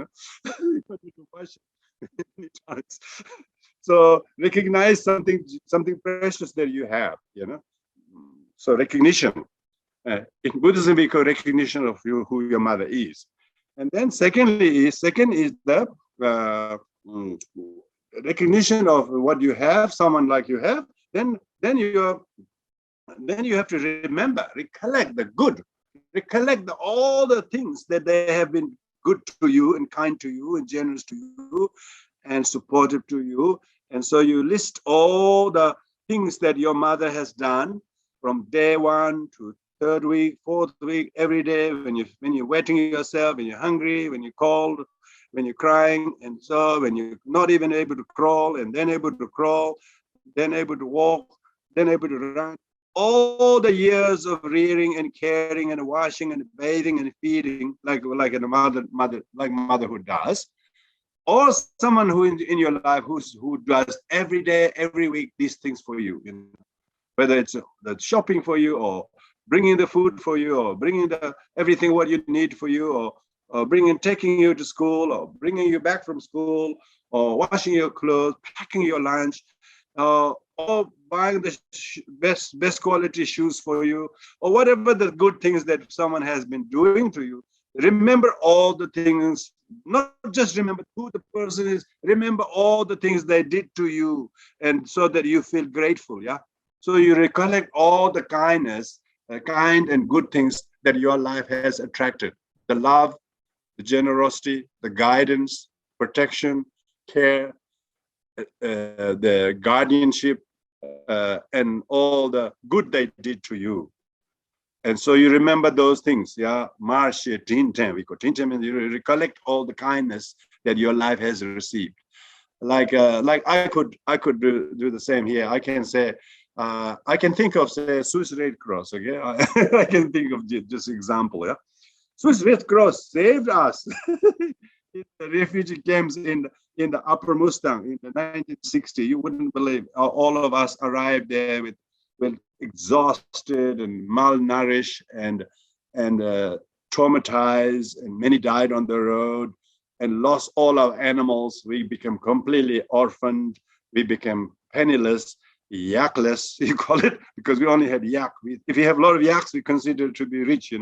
S2: So recognize something precious that you have. So recognition. In Buddhism, we call recognition of who your mother is. And then second is the recognition of what you have, someone like you have. Then you have to recollect the good, recollect all the things that they have been good to you and kind to you and generous to you and supportive to you. And so you list all the things that your mother has done from day 1 to 3rd week, 4th week, every day, when you're wetting yourself, when you're hungry, when you're cold, when you're crying, and so when you're not even able to crawl, and then able to crawl, then able to walk, then able to run. All the years of rearing and caring and washing and bathing and feeding, like a motherhood does, or someone who in your life who does every day, every week these things for you. Whether it's the shopping for you, or bringing the food for you, or bringing everything what you need for you, or taking you to school, or bringing you back from school, or washing your clothes, packing your lunch, or buying the best quality shoes for you, or whatever the good things that someone has been doing to you. Remember all the things, not just remember who the person is, remember all the things they did to you, and so that you feel grateful. Yeah. So you recollect all the kindness, kind and good things that your life has attracted. The love, the generosity, the guidance, protection, care, the guardianship, and all the good they did to you. And so you remember those things. Yeah, Marcia Tinten, we call Tinten, and you recollect all the kindness that your life has received. Like I could do the same here. I can say, I can think of, say, Swiss Red Cross. Okay, I can think of just example. Yeah, Swiss Red Cross saved us in the refugee camps in the Upper Mustang in the 1960s. You wouldn't believe all of us arrived there with exhausted and malnourished and traumatized, and many died on the road and lost all our animals. We became completely orphaned. We became penniless, yakless, you call it, because we only had yak. If you have a lot of yaks, we consider to be rich,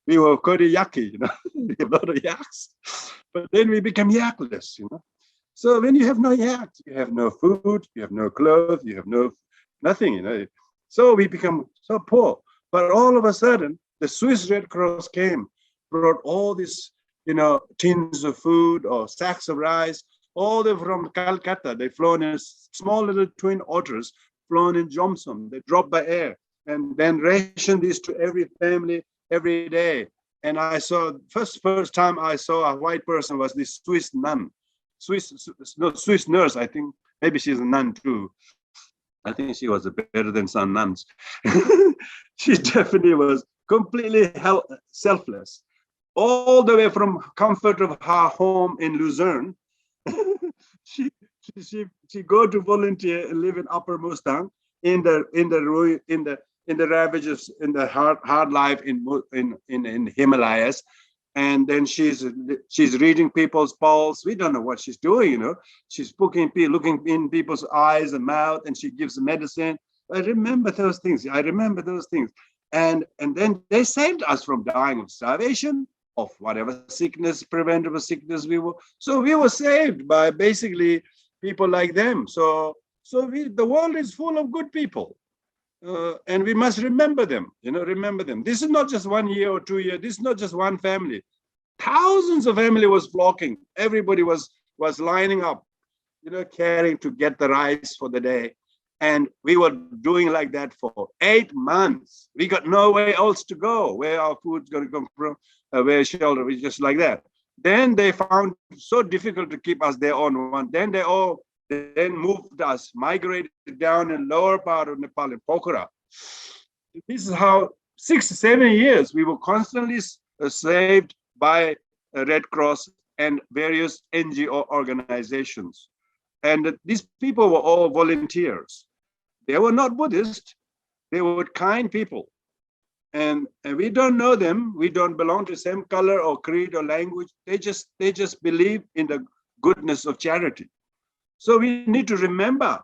S2: We were quite yucky, we have a lot of yaks. But then we became yakless, So when you have no yaks, you have no food, you have no clothes, you have nothing, So we become so poor. But all of a sudden, the Swiss Red Cross came, brought all these, tins of food or sacks of rice, all the way from Calcutta. They flown in small little twin otters, flown in Jomsom. They dropped by air and then rationed this to every family every day. And I saw, first time I saw a white person was this Swiss nun, Swiss nurse, I think. Maybe she's a nun too. I think she was better than some nuns. She definitely was completely selfless. All the way from comfort of her home in Luzerne, she she go to volunteer and live in Upper Mustang in the ravages, in the hard life in Himalayas. And then she's reading people's pulse. We don't know what she's doing, you know. She's looking in people's eyes and mouth, and she gives medicine. I remember those things. And then they saved us from dying of starvation, of whatever sickness, preventable sickness we were. So we were saved by basically people like them. So the world is full of good people. And we must remember them, remember them. This is not just 1 year or 2 years. This is not just one family. Thousands of family was flocking. Everybody was lining up, caring to get the rice for the day. And we were doing like that for 8 months. We got nowhere else to go, where our food's going to come from, where shelter, we just like that. Then they found it so difficult to keep us there on one. Then they moved us, migrated down in lower part of Nepal in Pokhara. This is how 6-7 years we were constantly saved by Red Cross and various NGO organizations. And these people were all volunteers. They were not Buddhist. They were kind people. And we don't know them. We don't belong to the same color or creed or language. They just believe in the goodness of charity. So we need to remember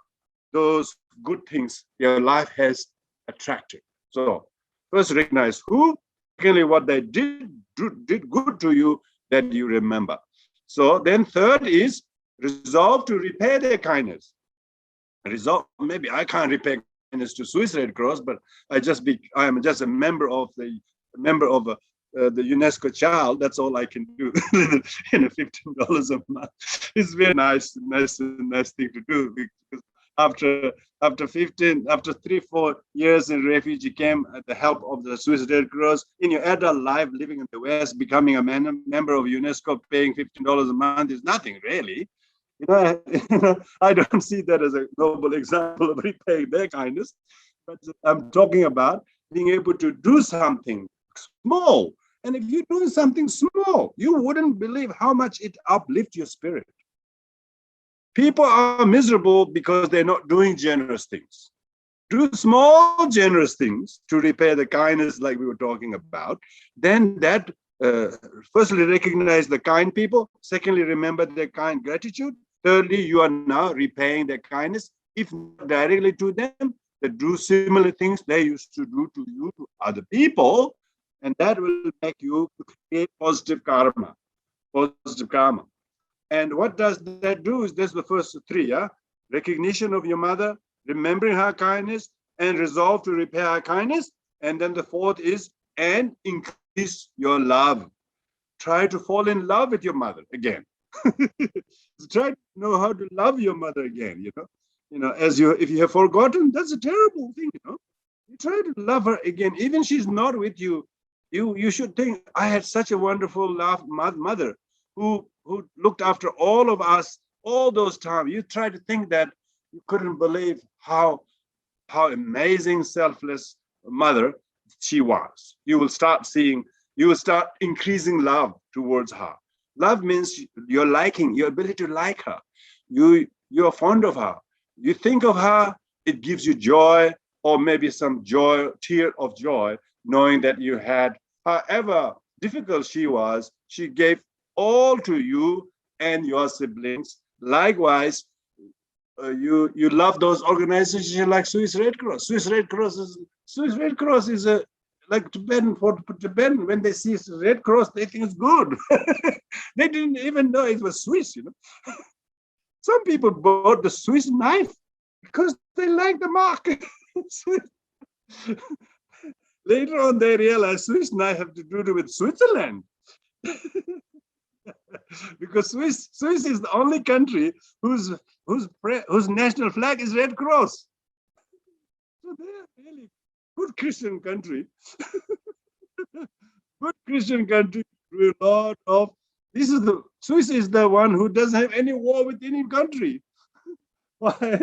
S2: those good things your life has attracted. So first recognize who, secondly, what they did good to you that you remember. So then third is resolve to repay their kindness. Maybe I can't repay kindness to Swiss Red Cross, but I am just a member of the UNESCO child. That's all I can do. $15 a month. It's very nice thing to do, because after 3-4 years in refugee camp, at the help of the Swiss Red Cross, in your adult life, living in the West, becoming a member of UNESCO, paying $15 a month is nothing really. I don't see that as a noble example of repaying their kindness, but I'm talking about being able to do something small. And if you're doing something small, you wouldn't believe how much it uplifts your spirit. People are miserable because they're not doing generous things. Do small generous things to repay the kindness like we were talking about. Then that, firstly, recognize the kind people. Secondly, remember their kind gratitude. Thirdly, you are now repaying their kindness, if not directly to them, that do similar things they used to do to you, to other people. And that will make you create positive karma. And what does that do is there's the first three, yeah? Recognition of your mother, remembering her kindness, and resolve to repay her kindness. And then the fourth is, and increase your love. Try to fall in love with your mother again. Try to know how to love your mother again, if you have forgotten, that's a terrible thing, You try to love her again, even she's not with you. You should think, I had such a wonderful mother who looked after all of us all those times. You try to think that you couldn't believe how amazing, selfless mother she was. You will start increasing love towards her. Love means your ability to like her. You're fond of her. You think of her, it gives you joy, or maybe some joy, tear of joy, knowing that you had, however difficult she was, she gave all to you and your siblings. Likewise, you love those organizations like Swiss Red Cross. Swiss Red Cross is like Tibetan. For Tibetan, when they see Red Cross, they think it's good. They didn't even know it was Swiss, Some people bought the Swiss knife because they like the mark. Later on, they realized Swiss knife have to do with Switzerland. Because Swiss is the only country whose national flag is Red Cross. So they're really good Christian country. Good Christian country do a lot of. Swiss is the one who doesn't have any war with any country. Why?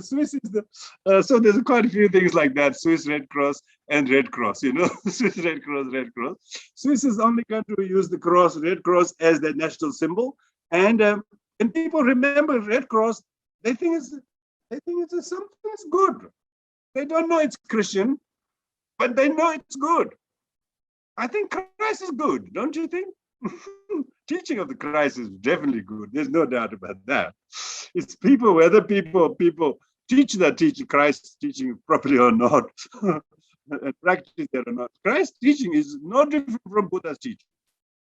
S2: Swiss is the so there's quite a few things like that. Swiss Red Cross and Red Cross. Swiss Red Cross, Red Cross. Swiss is the only country who use the cross, Red Cross, as their national symbol. And people remember Red Cross, they think it's something's good. They don't know it's Christian, but they know it's good. I think Christ is good, don't you think? Teaching of the Christ is definitely good. There's no doubt about that. It's people, whether people teach that teaching, Christ's teaching properly or not, and practice it or not. Christ's teaching is no different from Buddha's teaching.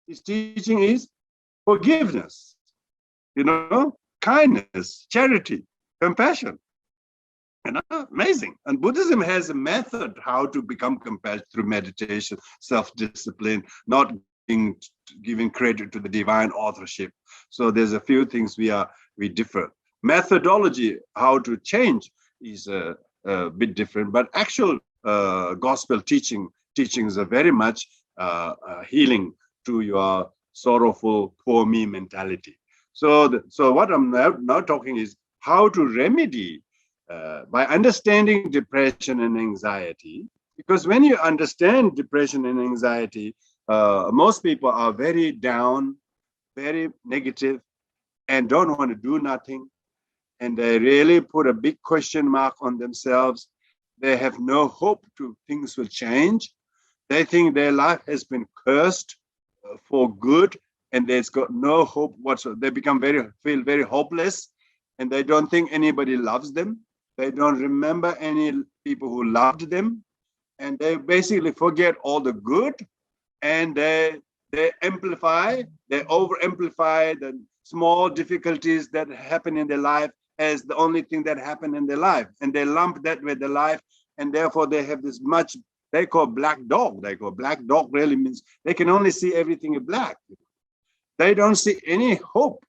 S2: His teaching is forgiveness, kindness, charity, compassion. Amazing. And Buddhism has a method how to become compassionate through meditation, self-discipline, not giving credit to the divine authorship. So there's a few things we differ. Methodology, how to change, is a bit different, but actual gospel teachings are very much healing to your sorrowful, poor me mentality. So what I'm now talking is how to remedy by understanding depression and anxiety, because when you understand depression and anxiety, most people are very down, very negative, and don't want to do nothing. And they really put a big question mark on themselves. They have no hope to things will change. They think their life has been cursed for good, and there's got no hope whatsoever. They feel very hopeless, and they don't think anybody loves them. They don't remember any people who loved them, and they basically forget all the good, and they over amplify the small difficulties that happen in their life as the only thing that happened in their life, and they lump that with their life, and therefore they have this much they call black dog. Black dog really means they can only see everything in black. They don't see any hope.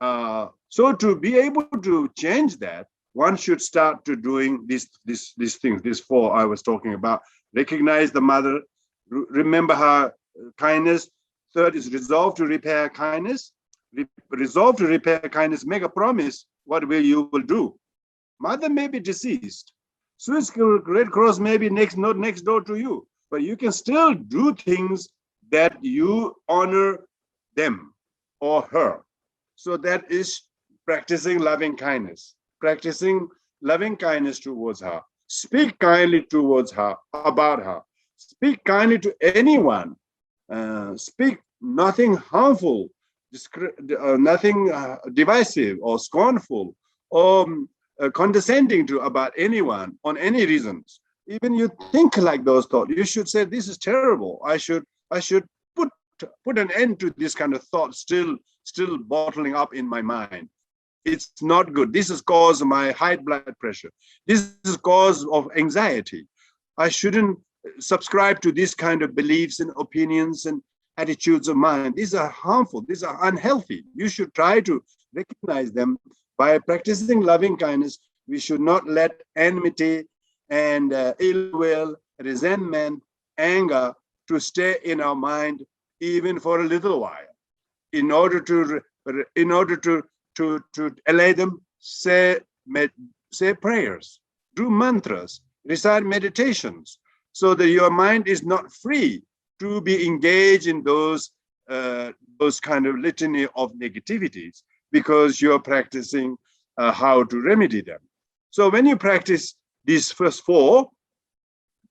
S2: So to be able to change that, one should start to doing these things, these four I was talking about. Recognize the mother, remember her kindness. Third is resolve to repair kindness. Resolve to repair kindness, make a promise what you will do. Mother may be deceased. Swiss Red Cross may be next door to you, but you can still do things that you honor them or her. So that is practicing loving kindness. Practicing loving kindness towards her. Speak kindly towards her, about her. Speak kindly to anyone. Speak nothing harmful, nothing divisive or scornful or condescending to about anyone on any reasons. Even you think like those thoughts, you should say, this is terrible. I should put an end to this kind of thought still bottling up in my mind. It's not good. This is cause of my high blood pressure. This is cause of anxiety. I shouldn't subscribe to this kind of beliefs and opinions and attitudes of mine. These are harmful. These are unhealthy. You should try to recognize them by practicing loving kindness. We should not let enmity and ill will, resentment, anger to stay in our mind even for a little while. In order to allay them, say prayers, do mantras, recite meditations, so that your mind is not free to be engaged in those kind of litany of negativities, because you're practicing how to remedy them. So when you practice these first four,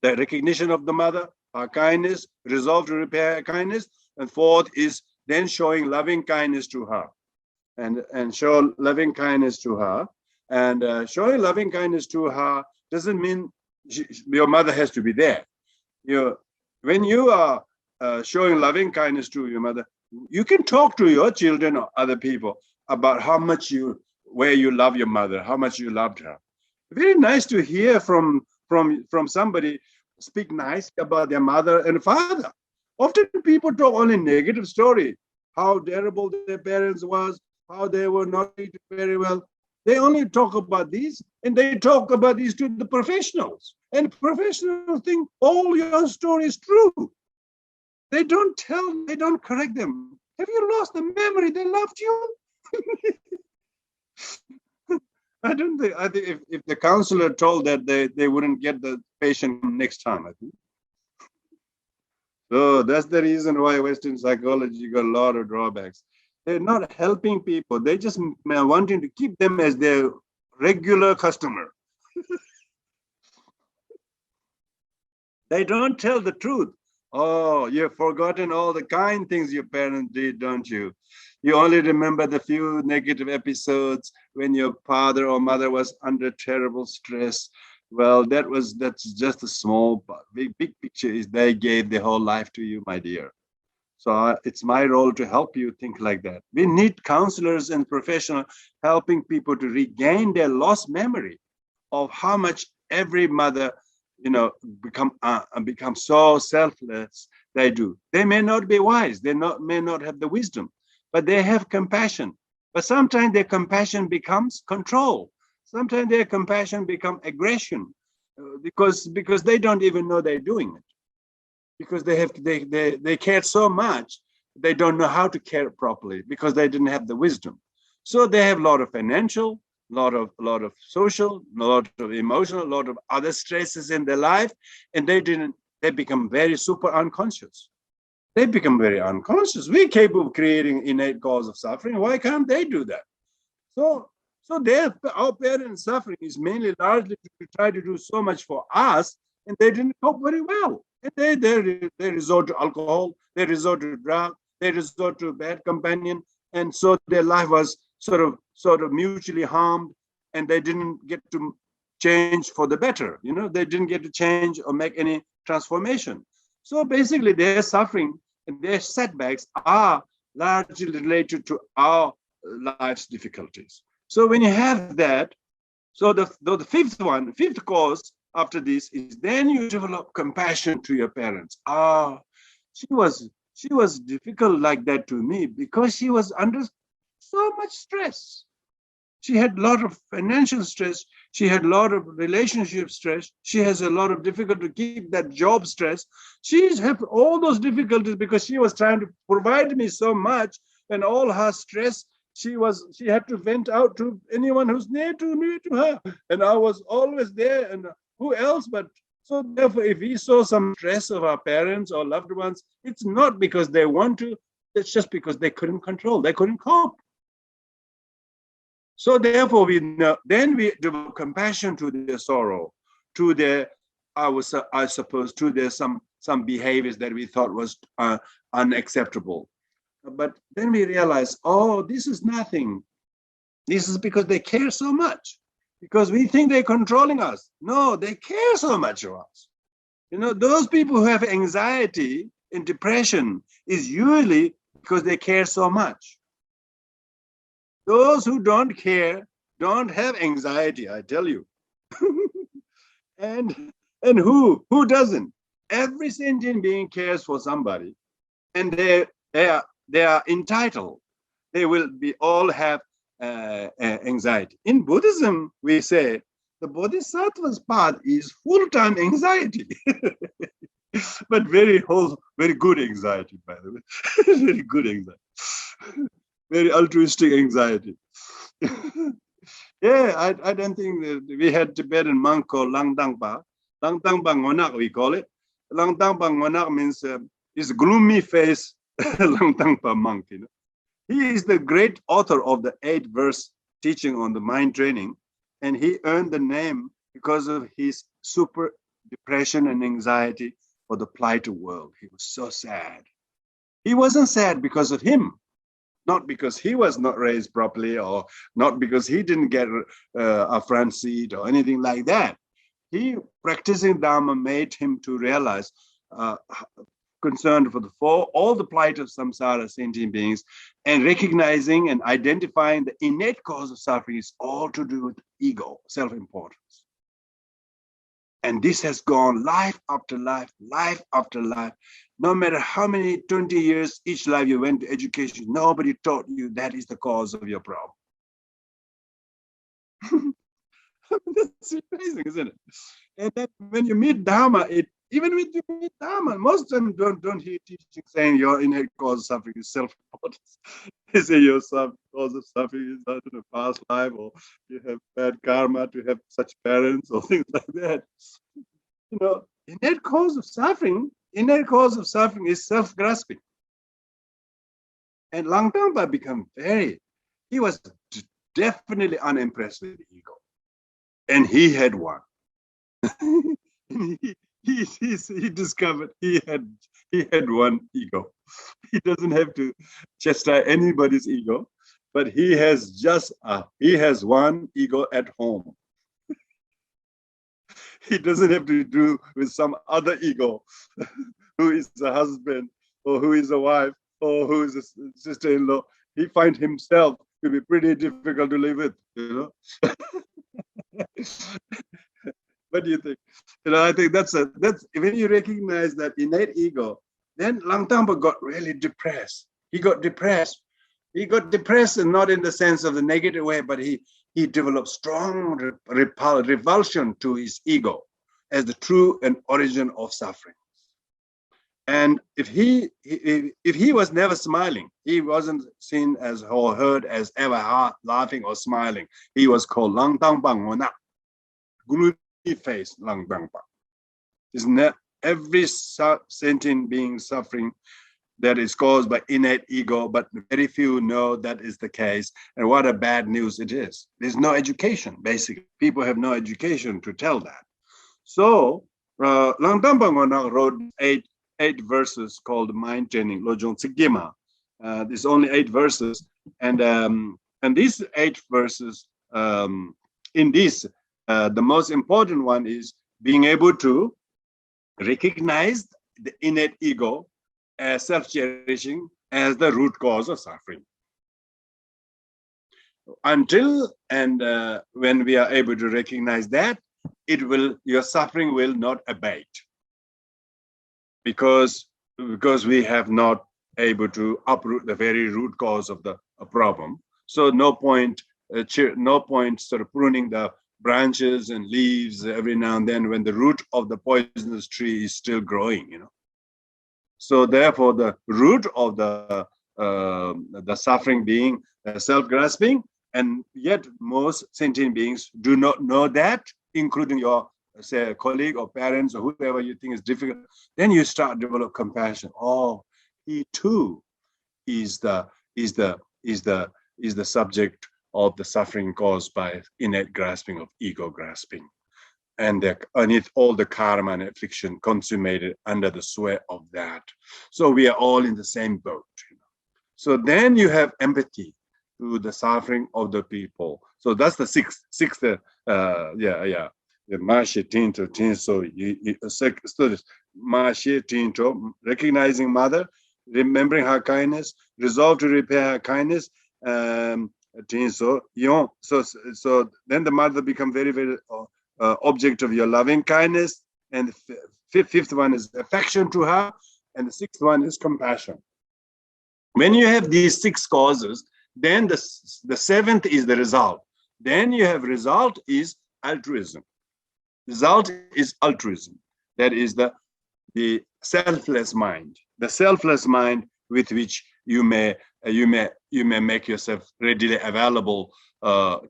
S2: the recognition of the mother, her kindness, resolve to repair her kindness, and fourth is then showing loving kindness to her. And show loving kindness to her. And showing loving kindness to her doesn't mean your mother has to be there. When you are showing loving kindness to your mother, you can talk to your children or other people about where you love your mother, how much you loved her. Very nice to hear from somebody speak nice about their mother and father. Often people talk only negative story, how terrible their parents was, how they were not treated very well. They only talk about these, and they talk about these to the professionals. And professionals think all your story is true. They don't correct them. Have you lost the memory? They loved you. I think if the counselor told that, they wouldn't get the patient next time, I think. So that's the reason why Western psychology got a lot of drawbacks. They're not helping people. They just wanting to keep them as their regular customer. They don't tell the truth. Oh, you've forgotten all the kind things your parents did, don't you? You only remember the few negative episodes when your father or mother was under terrible stress. Well, that's just a small part. Big picture is they gave their whole life to you, my dear. So it's my role to help you think like that. We need counselors and professionals helping people to regain their lost memory of how much every mother, become so selfless. They do. They may not be wise. May not have the wisdom, but they have compassion. But sometimes their compassion becomes control. Sometimes their compassion becomes aggression, because they don't even know they're doing it. Because they care so much, they don't know how to care properly because they didn't have the wisdom. So they have a lot of financial, lot of social, a lot of emotional, a lot of other stresses in their life, and they become very super unconscious. They become very unconscious. We're capable of creating innate cause of suffering. Why can't they do that? So our parents' suffering is mainly largely to try to do so much for us, and they didn't cope very well. And they resort to alcohol, they resort to drugs, they resort to a bad companion, and so their life was sort of mutually harmed, and they didn't get to change for the better. They didn't get to change or make any transformation. So basically, their suffering and their setbacks are largely related to our life's difficulties. So when you have that, so the fifth cause after this is then you develop compassion to your parents. She was difficult like that to me because she was under so much stress. She had a lot of financial stress. She had a lot of relationship stress. She has a lot of difficulty to keep that job stress. She's had all those difficulties because she was trying to provide me so much, and all her stress she had to vent out to anyone who's near to her. And I was always there, and who else but. So therefore, if we saw some stress of our parents or loved ones, it's not because they want to, it's just because they couldn't control, they couldn't cope. So therefore, then we develop compassion to their sorrow, to their, I suppose, to their some behaviors that we thought was unacceptable. But then we realize, oh, this is nothing. This is because they care so much. Because we think they're controlling us. No, they care so much of us. Those people who have anxiety and depression is usually because they care so much. Those who don't care don't have anxiety, I tell you. and who doesn't? Every sentient being cares for somebody, and they are entitled. They will all have anxiety. In Buddhism, we say the Bodhisattva's path is full-time anxiety, but very good anxiety, by the way. Very good anxiety. Very altruistic anxiety. Yeah, I don't think that we had Tibetan monk called Langtangpa. Langtangpa Ngonak, we call it. Langtangpa Ngonak means is gloomy face Langtangpa monk. He is the great author of the 8-verse teaching on the mind training, and he earned the name because of his super depression and anxiety for the plighted world. He was so sad. He wasn't sad because of him, not because he was not raised properly, or not because he didn't get a front seat or anything like that. He, practicing Dharma, made him to realize concerned for all the plight of samsara sentient beings, and recognizing and identifying the innate cause of suffering is all to do with ego, self-importance. And this has gone life after life after life. No matter how many 20 years each life you went to education, nobody taught you that is the cause of your problem. That's amazing, isn't it? And then when you meet Dharma, Even with the Dharma, most of them don't hear teaching saying your innate cause of suffering is self-importance. They say your cause of suffering is out of a past life, or you have bad karma to have such parents, or things like that. Innate cause of suffering is self-grasping. And Lang Tangpa became he was definitely unimpressed with the ego. And he had one. he discovered he had one ego. He doesn't have to chastise anybody's ego, but he has one ego at home. He doesn't have to do with some other ego who is a husband or who is a wife or who is a sister-in-law. He finds himself to be pretty difficult to live with, What do you think? I think that's when you recognize that innate ego, then Lang Tangpa got really depressed. He got depressed, and not in the sense of the negative way, but he developed strong revulsion to his ego as the true and origin of suffering. And if he was never smiling, he wasn't seen as or heard as ever laughing or smiling. He was called Lang Tangpa Ngona, gloomy face Lang Tangpa. Isn't that every sentient being suffering that is caused by innate ego, but very few know that is the case, and what a bad news it is. There's no education, basically. People have no education to tell that. So Lang Tangpa Ngona wrote eight verses called Mind Training, Lojong Tsigima. There's only 8 verses, and these 8 verses, in this, the most important one is being able to recognize the innate ego as self-cherishing as the root cause of suffering. Until and when we are able to recognize that, your suffering will not abate. Because we have not able to uproot the very root cause of the problem. So no point sort of pruning the branches and leaves every now and then when the root of the poisonous tree is still growing, So therefore, the root of the suffering being self-grasping, and yet most sentient beings do not know that, including your say a colleague or parents or whoever you think is difficult. Then you start to develop compassion. Oh, he too is the subject of the suffering caused by innate grasping of ego grasping, and all the karma and affliction consummated under the sway of that. So we are all in the same boat. So then you have empathy to the suffering of the people. So that's the sixth. Mashi Tinto Tinso Mashi Tinto, recognizing mother, remembering her kindness, resolve to repair her kindness. Tinso Yon. So then the mother become very, very object of your loving kindness. And the fifth one is affection to her, and the 6th one is compassion. When you have these 6 causes, then the 7th is the result. Then you have result is altruism. Result is altruism. That is the selfless mind. The selfless mind with which you may make yourself readily available for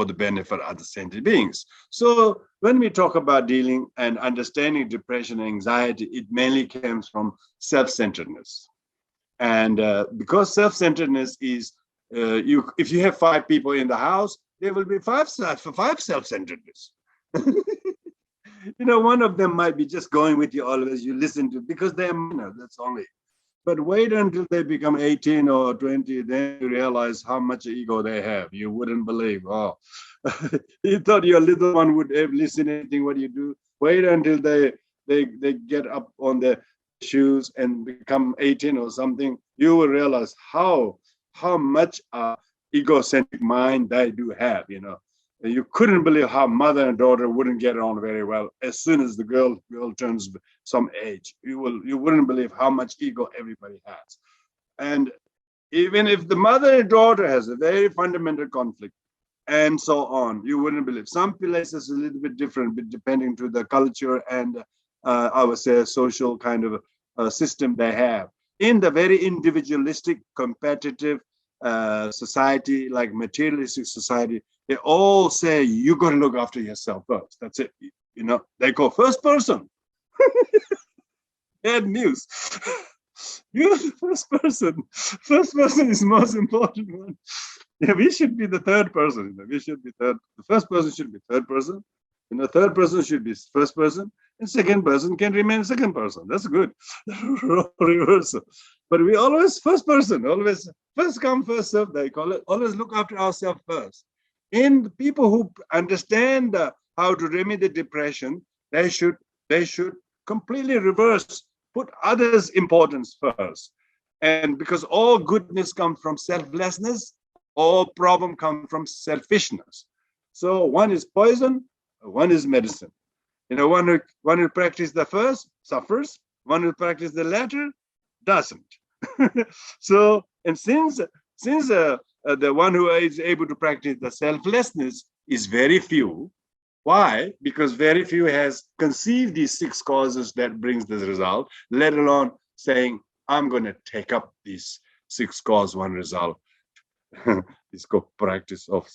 S2: the benefit of other sentient beings. So when we talk about dealing and understanding depression and anxiety, it mainly comes from self-centeredness. And because self-centeredness is, if you have 5 people in the house, there will be 5 self-centeredness. One of them might be just going with you always, you listen to, because they're minor, that's only. But wait until they become 18 or 20, then you realize how much ego they have. You wouldn't believe. Oh, you thought your little one would listen to anything what you do. Wait until they get up on their shoes and become 18 or something. You will realize how much egocentric mind they do have. You couldn't believe how mother and daughter wouldn't get on very well as soon as the girl turns some age. You wouldn't believe how much ego everybody has. And even if the mother and daughter has a very fundamental conflict and so on, you wouldn't believe. Some places a little bit different, but depending to the culture and I would say, social kind of system they have. In the very individualistic, competitive society, like materialistic society, they all say you got to look after yourself first. That's it. You know, they go first person. Bad news. You're the first person. First person is the most important one. Yeah, we should be the third person. You know, we should be third. The first person should be third person. You know, third person should be first person, and second person can remain second person. That's good. Reversal. But we always first person, always first come, first serve, they call it. Always look after ourselves first. In the people who understand how to remedy depression, they should completely reverse, put others' importance first. And because all goodness comes from selflessness, all problem come from selfishness. So one is poison, one is medicine. You know, one who practices the first suffers, one who practices the latter doesn't. So, and since the one who is able to practice the selflessness is very few. Why? Because very few has conceived these 6 causes that brings this result, let alone saying, I'm going to take up these 6 cause, 1 result. It's called practice of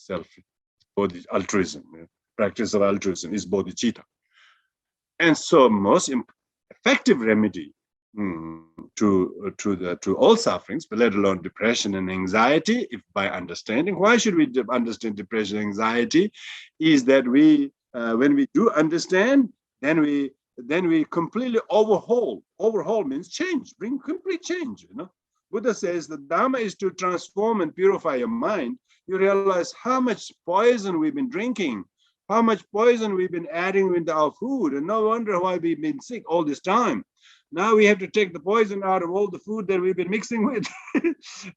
S2: altruism. Practice of altruism is bodhicitta. And so most effective remedy to all sufferings, but let alone depression and anxiety, if by understanding, why should we understand depression and anxiety, is that we, when we do understand, then we completely overhaul. Overhaul means change, bring complete change, you know. Buddha says the Dharma is to transform and purify your mind. You realize how much poison we've been drinking, how much poison we've been adding into our food, and no wonder why we've been sick all this time. Now we have to take the poison out of all the food that we've been mixing with.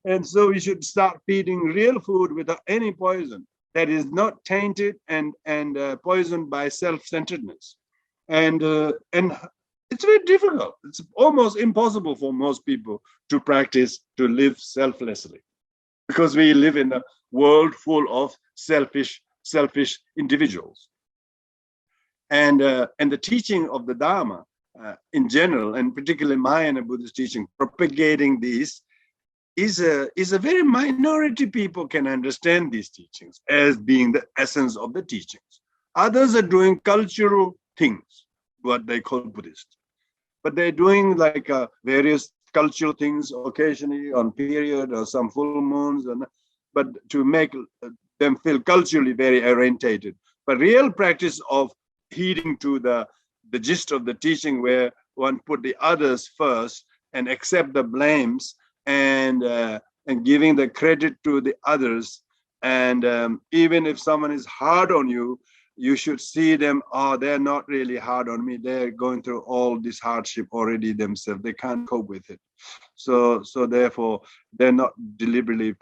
S2: And so we should start feeding real food without any poison that is not tainted and poisoned by self-centeredness. And it's very difficult. It's almost impossible for most people to practice to live selflessly, because we live in a world full of selfish individuals. And the teaching of the Dharma in general, and particularly Mahayana Buddhist teaching, propagating these is a very minority people can understand these teachings as being the essence of the teachings. Others are doing cultural things, what they call Buddhist. But they're doing like various cultural things occasionally on period or some full moons, but to make them feel culturally very orientated. But real practice of heeding to the gist of the teaching, where one put the others first and accept the blames and giving the credit to the others. And even if someone is hard on you, you should see them, oh, they're not really hard on me. They're going through all this hardship already themselves. They can't cope with it. So therefore, they're not deliberately,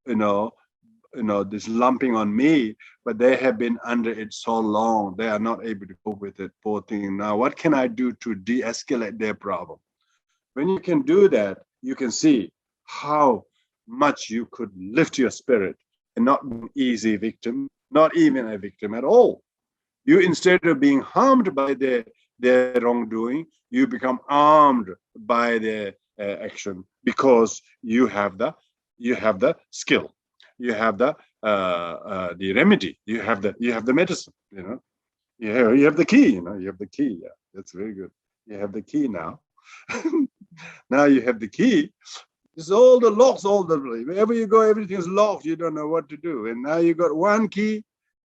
S2: this lumping on me, but they have been under it so long. They are not able to cope with it, poor thing. Now, what can I do to de-escalate their problem? When you can do that, you can see how much you could lift your spirit and not be an easy victim, not even a victim at all. You, instead of being harmed by their wrongdoing, you become armed by their action, because you have the skill, you have the remedy, you have the medicine. You have the key. You have the key. Yeah, that's very good. You have the key now. Now you have the key. It's all the locks, wherever you go, everything is locked. You don't know what to do. And now you got one key.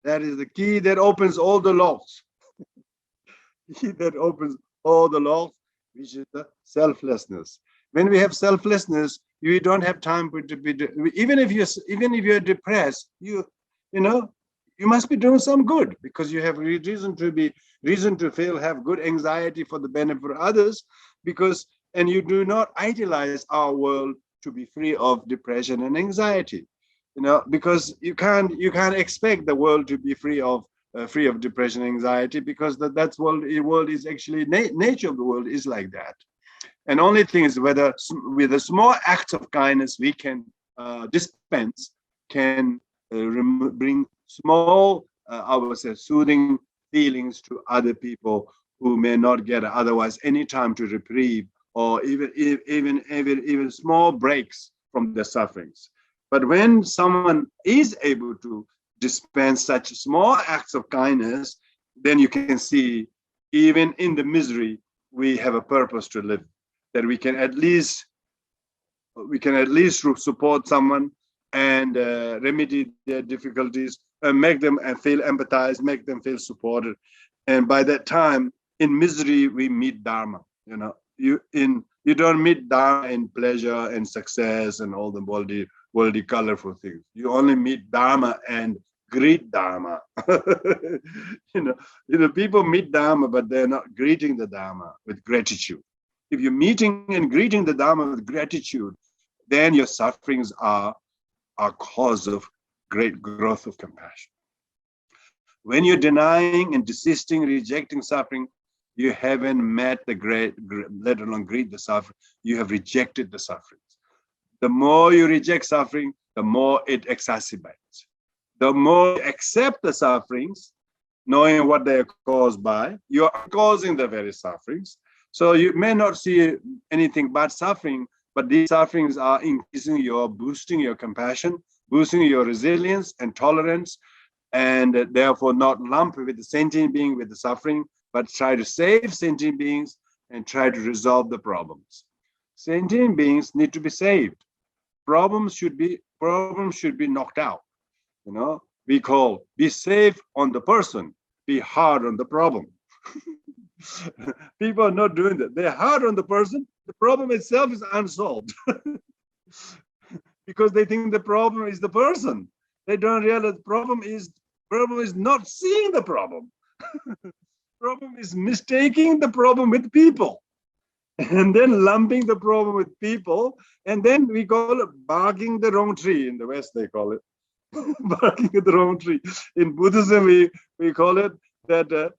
S2: That is the key that opens all the locks. Key that opens all the locks, which is the selflessness. When we have selflessness, you don't have time to be. Even if you're depressed, you must be doing some good, because you have reason to feel, have good anxiety for the benefit of others, and you do not idealize our world to be free of depression and anxiety, because you can't expect the world to be free of depression and anxiety, because that's world is actually nature of the world is like that. And only thing is whether with a small act of kindness we can dispense, can bring small, I would say, soothing feelings to other people who may not get otherwise any time to reprieve or even small breaks from their sufferings. But when someone is able to dispense such small acts of kindness, then you can see even in the misery, we have a purpose to live, that we can at least support someone and remedy their difficulties and make them feel empathized, make them feel supported. And by that time, in misery, we meet Dharma. You don't meet Dharma in pleasure and success and all the worldly colorful things. You only meet Dharma and greet Dharma. People meet Dharma, but they're not greeting the Dharma with gratitude. If you're meeting and greeting the Dharma with gratitude, then your sufferings are a cause of great growth of compassion. When you're denying and desisting, rejecting suffering, you haven't met the great, let alone greet the suffering. You have rejected the sufferings. The more you reject suffering, the more it exacerbates. The more you accept the sufferings, knowing what they are caused by, you are causing the very sufferings. So you may not see anything but suffering, but these sufferings are boosting your compassion, boosting your resilience and tolerance, and therefore not lump with the sentient being with the suffering, but try to save sentient beings and try to resolve the problems. Sentient beings need to be saved. Problems should be knocked out. We call be safe on the person, be hard on the problem. People are not doing that. They're hard on the person. The problem itself is unsolved because they think the problem is the person. They don't realize the problem is not seeing the problem. Problem is mistaking the problem with people and then lumping the problem with people. And then we call it barking the wrong tree. In the West, they call it barking the wrong tree. In Buddhism, we call it that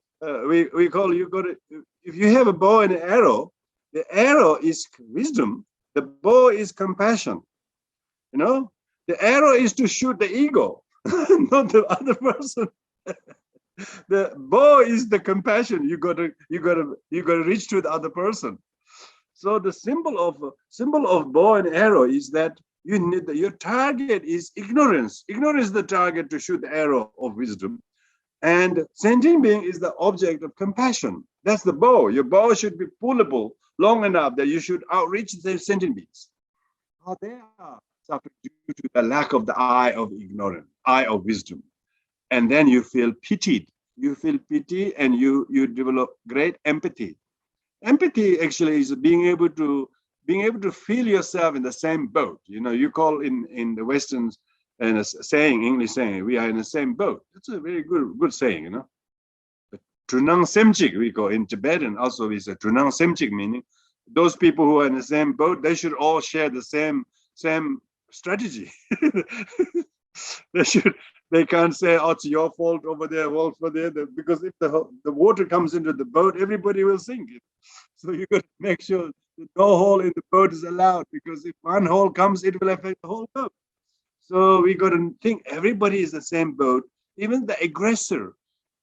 S2: we call if you have a bow and an arrow, the arrow is wisdom, the bow is compassion. The arrow is to shoot the ego, not the other person. The bow is the compassion. You got to reach to the other person. So the symbol of bow and arrow is that your target is ignorance. Ignorance is the target to shoot the arrow of wisdom. And sentient being is the object of compassion. That's the bow. Your bow should be pullable long enough that you should outreach the sentient beings. How they are suffering due to the lack of the eye of ignorance, eye of wisdom. And then you feel pitied. You feel pity and you develop great empathy. Empathy actually is being able to feel yourself in the same boat. You call in the Westerns and a saying, English saying, we are in the same boat. It's a very good saying, Trunang Semchik, we call in Tibetan also is a Trunang Semchik, meaning those people who are in the same boat, they should all share the same strategy. They can't say, oh, it's your fault over there, because if the water comes into the boat, everybody will sink it. So you got to make sure that no hole in the boat is allowed, because if one hole comes, it will affect the whole boat. So we got to think everybody is the same boat. Even the aggressor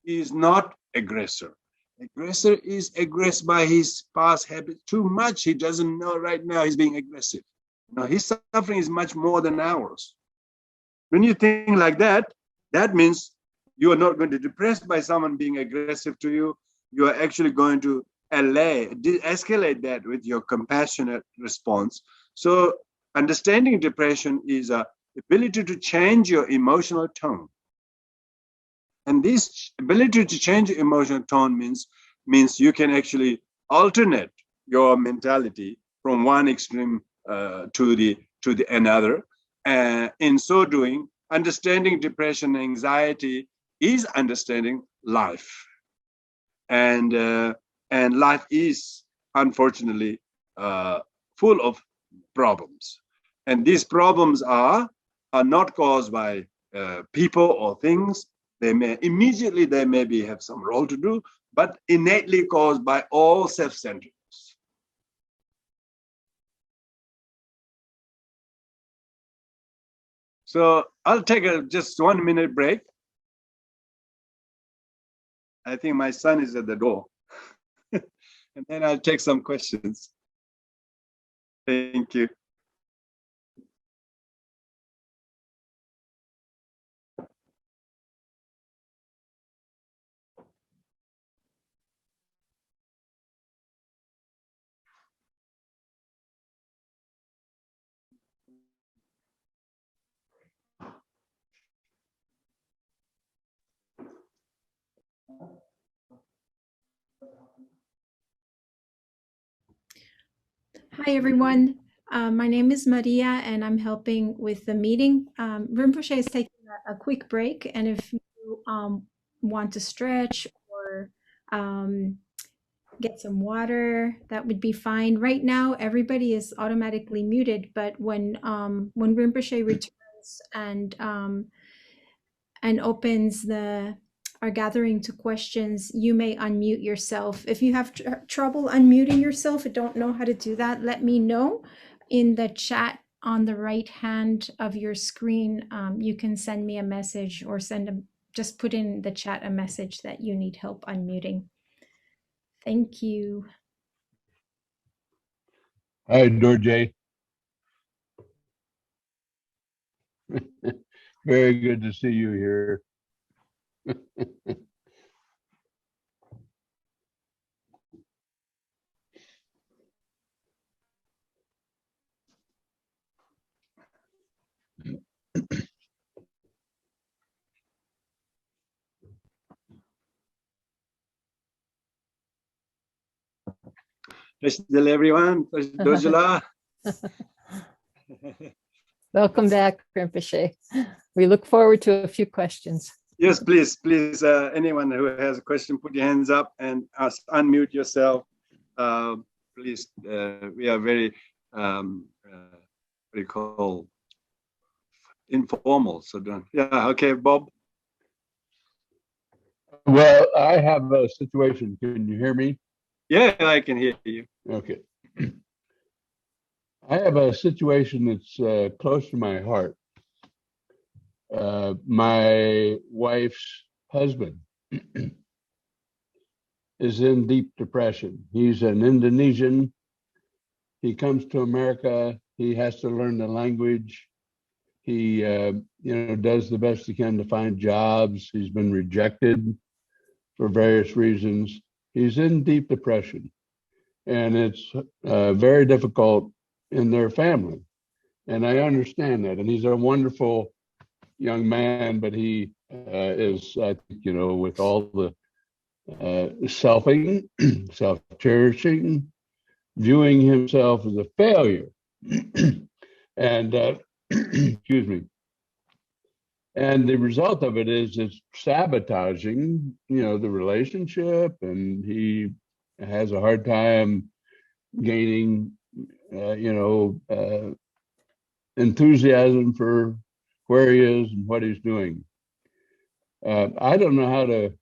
S2: is not aggressor. Aggressor is aggressed by his past habits too much. He doesn't know right now he's being aggressive. His suffering is much more than ours. When you think like that, that means you are not going to be depressed by someone being aggressive to you. You are actually going to escalate that with your compassionate response. So understanding depression is a ability to change your emotional tone. And this ability to change your emotional tone means you can actually alternate your mentality from one extreme to the another. In so doing, understanding depression and anxiety is understanding life. And life is, unfortunately, full of problems. And these problems are not caused by people or things. They may have some role to do, but innately caused by all self-centeredness. So I'll take just 1 minute break. I think my son is at the door. and then I'll take some questions. Thank you.
S3: Hi, everyone. My name is Maria, and I'm helping with the meeting. Rinpoche is taking a quick break, and if you want to stretch or get some water, that would be fine. Right now, everybody is automatically muted, but when Rinpoche returns and opens our gathering to questions, you may unmute yourself. If you have trouble unmuting yourself and don't know how to do that, let me know in the chat on the right hand of your screen. You can send me a message or just put in the chat a message that you need help unmuting. Thank you.
S4: Hi, Dorje. Very good to see you here.
S2: Hello, everyone. Dojala.
S1: Welcome back, Rinpoche. We look forward to a few questions.
S2: Yes, please. Anyone who has a question, put your hands up and unmute yourself. Please, we are very, informal. So don't. Yeah. Okay, Bob.
S4: Well, I have a situation. Can you hear me?
S2: Yeah, I can hear you.
S4: Okay. I have a situation that's close to my heart. My wife's husband is in deep depression. He's an Indonesian. He comes to America. He has to learn the language. He, does the best he can to find jobs. He's been rejected for various reasons. He's in deep depression, and it's very difficult in their family. And I understand that. And he's a wonderful young man, but he is, I think, with all the selfing, self-cherishing, viewing himself as a failure. And excuse me. And the result of it is it's sabotaging, the relationship, and he has a hard time gaining, enthusiasm for where he is and what he's doing. I don't know how to.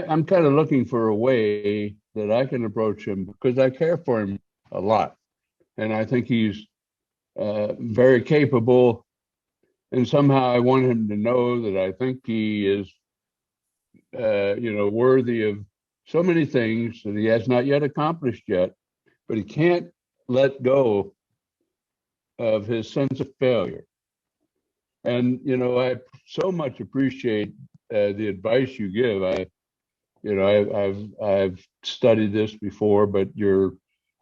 S4: I'm kind of looking for a way that I can approach him because I care for him a lot, and I think he's very capable. And somehow I want him to know that I think he is, worthy of so many things that he has not yet accomplished yet, but he can't let go of his sense of failure. And, I so much appreciate the advice you give. I've studied this before, but your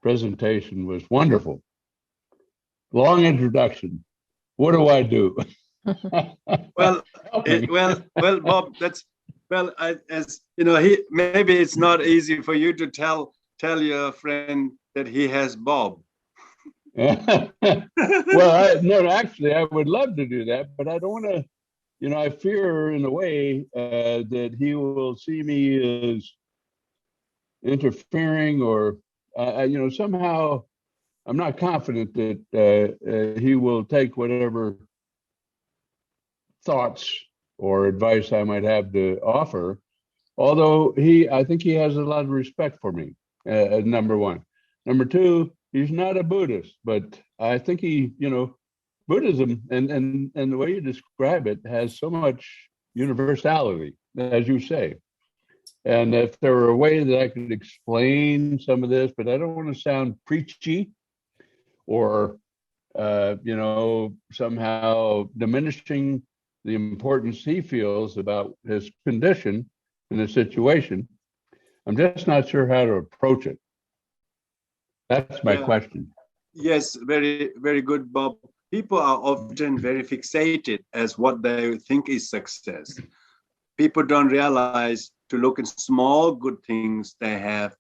S4: presentation was wonderful. Long introduction. What do I do?
S2: Well, Bob, as you know, maybe it's not easy for you to tell your friend that he has Bob.
S4: Well, no, actually, I would love to do that, but I don't want to. I fear in a way that he will see me as interfering, or somehow I'm not confident that he will take whatever thoughts or advice I might have to offer. Although I think he has a lot of respect for me. Number one. Number two, he's not a Buddhist, but I think Buddhism and the way you describe it has so much universality, as you say. And if there were a way that I could explain some of this, but I don't want to sound preachy or, somehow diminishing the importance he feels about his condition and the situation. I'm just not sure how to approach it. That's my question.
S2: Yes, very, very good, Bob. People are often very fixated as what they think is success. People don't realize to look at small good things they have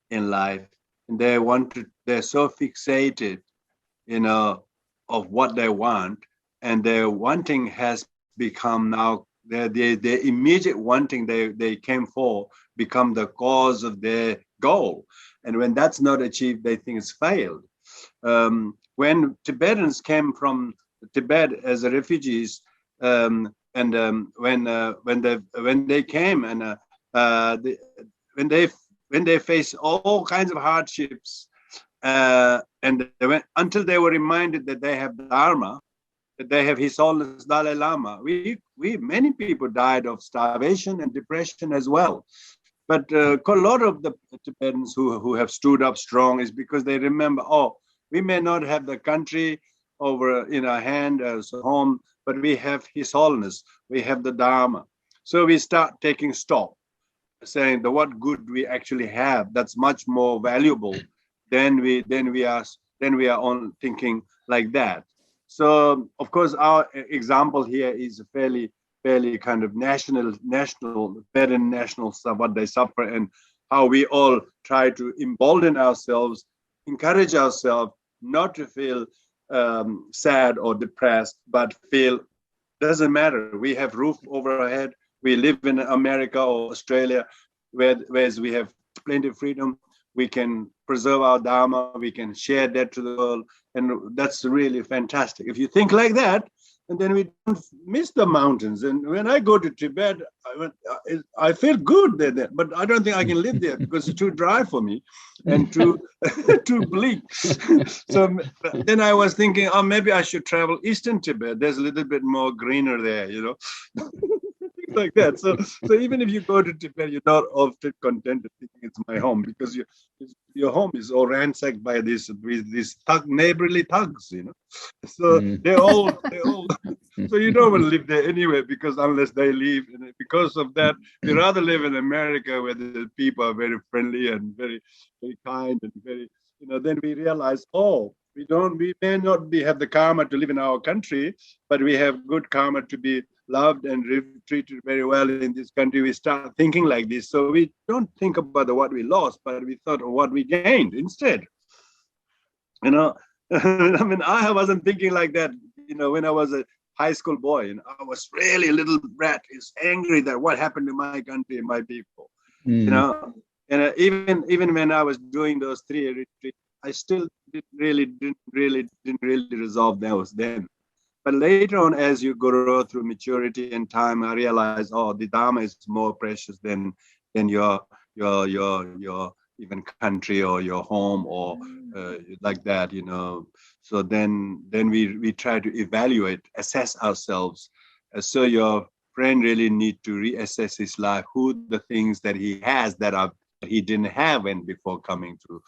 S2: in life, and they're so fixated, of what they want, and their wanting has become now their immediate wanting they came for become the cause of their goal. And when that's not achieved, they think it's failed. When Tibetans came from Tibet as refugees, when they came and when they faced all kinds of hardships, and until they were reminded that they have Dharma, that they have His Holiness Dalai Lama. Many people died of starvation and depression as well. But a lot of the Tibetans who have stood up strong is because they remember, we may not have the country over in our hand as home, but we have His Holiness, we have the Dharma. So we start taking stock, saying what good we actually have. That's much more valuable than we are on thinking like that. So of course our example here is fairly kind of national Tibetan national stuff, what they suffer, and how we all try to embolden ourselves, encourage ourselves not to feel sad or depressed, but feel doesn't matter. We have roof over our head. We live in America or Australia, whereas we have plenty of freedom. We can preserve our Dharma. We can share that to the world. And that's really fantastic. If you think like that, and then we don't miss the mountains. And when I go to Tibet, I feel good there, but I don't think I can live there because it's too dry for me and too bleak. So then I was thinking, maybe I should travel Eastern Tibet. There's a little bit more greener there, like that. So even if you go to Tibet, you're not often contented thinking it's my home, because your home is all ransacked by these neighborly thugs, So they're all so you don't want to live there anyway, because unless they leave, and because of that, we rather live in America where the people are very friendly and very, very kind and very, then we realize, we may not have the karma to live in our country, but we have good karma to be loved and treated very well in this country. We start thinking like this. So we don't think about what we lost, but we thought of what we gained instead. I mean, I wasn't thinking like that, when I was a high school boy, and I was really a little brat, is angry that what happened to my country and my people, and even when I was doing those 3 retreats, I still didn't really resolve those then. But later on, as you grow through maturity and time, I realized, the Dharma is more precious than your even country or your home or like that, So then we try to evaluate, assess ourselves. So your friend really need to reassess his life, who the things that he has that he didn't have before coming to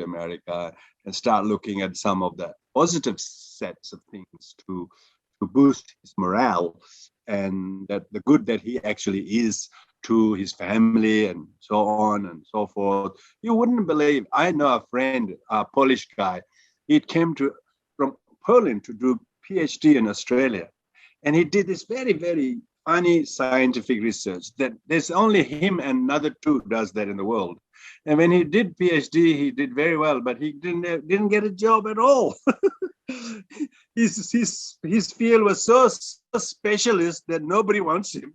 S2: America, and start looking at some of the positive sets of things to boost his morale and that the good that he actually is to his family and so on and so forth. You wouldn't believe, I know a friend, a Polish guy, he came from Poland to do PhD in Australia. And he did this very, very funny scientific research that there's only him and another 2 does that in the world. And when he did PhD, he did very well, but he didn't get a job at all. His field was so specialist that nobody wants him.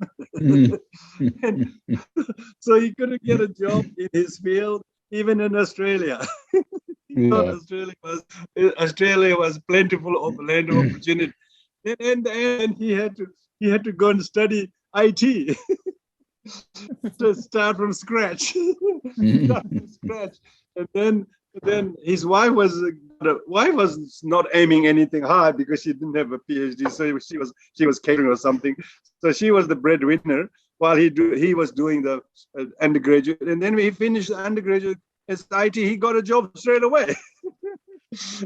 S2: So he couldn't get a job in his field, even in Australia. Australia was plentiful of land of opportunity. And he had to go and study IT. To start from scratch. And then his wife was not aiming anything high because she didn't have a PhD, so she was catering or something. So she was the breadwinner, while he was doing the undergraduate, and then when he finished the undergraduate as IT, he got a job straight away.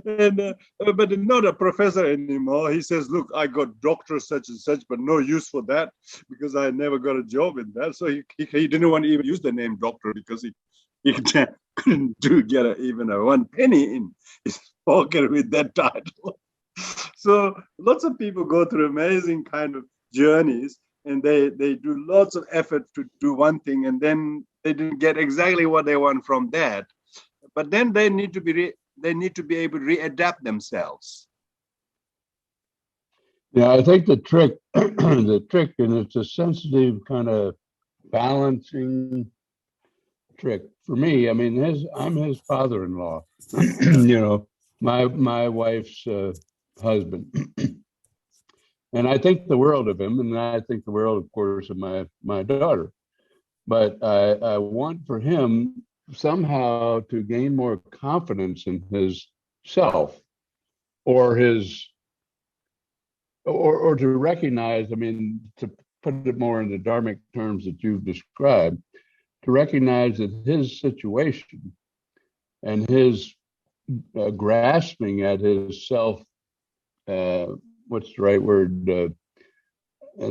S2: And but not a professor anymore. He says, look, I got doctor such and such, but no use for that because I never got a job in that. So he didn't want to even use the name doctor because he couldn't get even a 1 penny in his pocket with that title. So lots of people go through amazing kind of journeys, and they do lots of effort to do one thing, and then they didn't get exactly what they want from that. But then they need to be able to readapt themselves.
S4: Yeah, I think the trick, and it's a sensitive kind of balancing trick for me. I mean, I'm his father-in-law, you know, my wife's husband, and I think the world of him, and I think the world, of course, of my daughter. But I want for him somehow to gain more confidence in his self, or to recognize, I mean, to put it more in the dharmic terms that you've described, to recognize that his situation and his grasping at his self, what's the right word,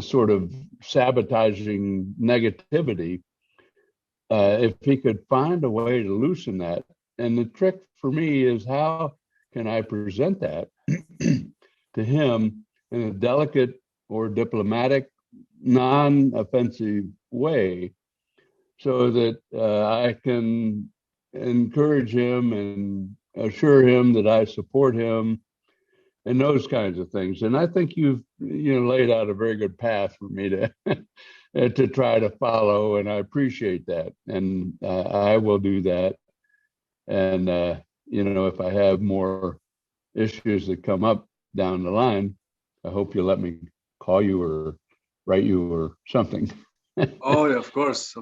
S4: sort of sabotaging negativity, if he could find a way to loosen that. And the trick for me is, how can I present that to him in a delicate or diplomatic, non-offensive way, so that I can encourage him and assure him that I support him and those kinds of things. And I think you've laid out a very good path for me to to try to follow, and I appreciate that. And I will do that. And if I have more issues that come up down the line, I hope you'll let me call you or write you or something.
S2: Oh, of course.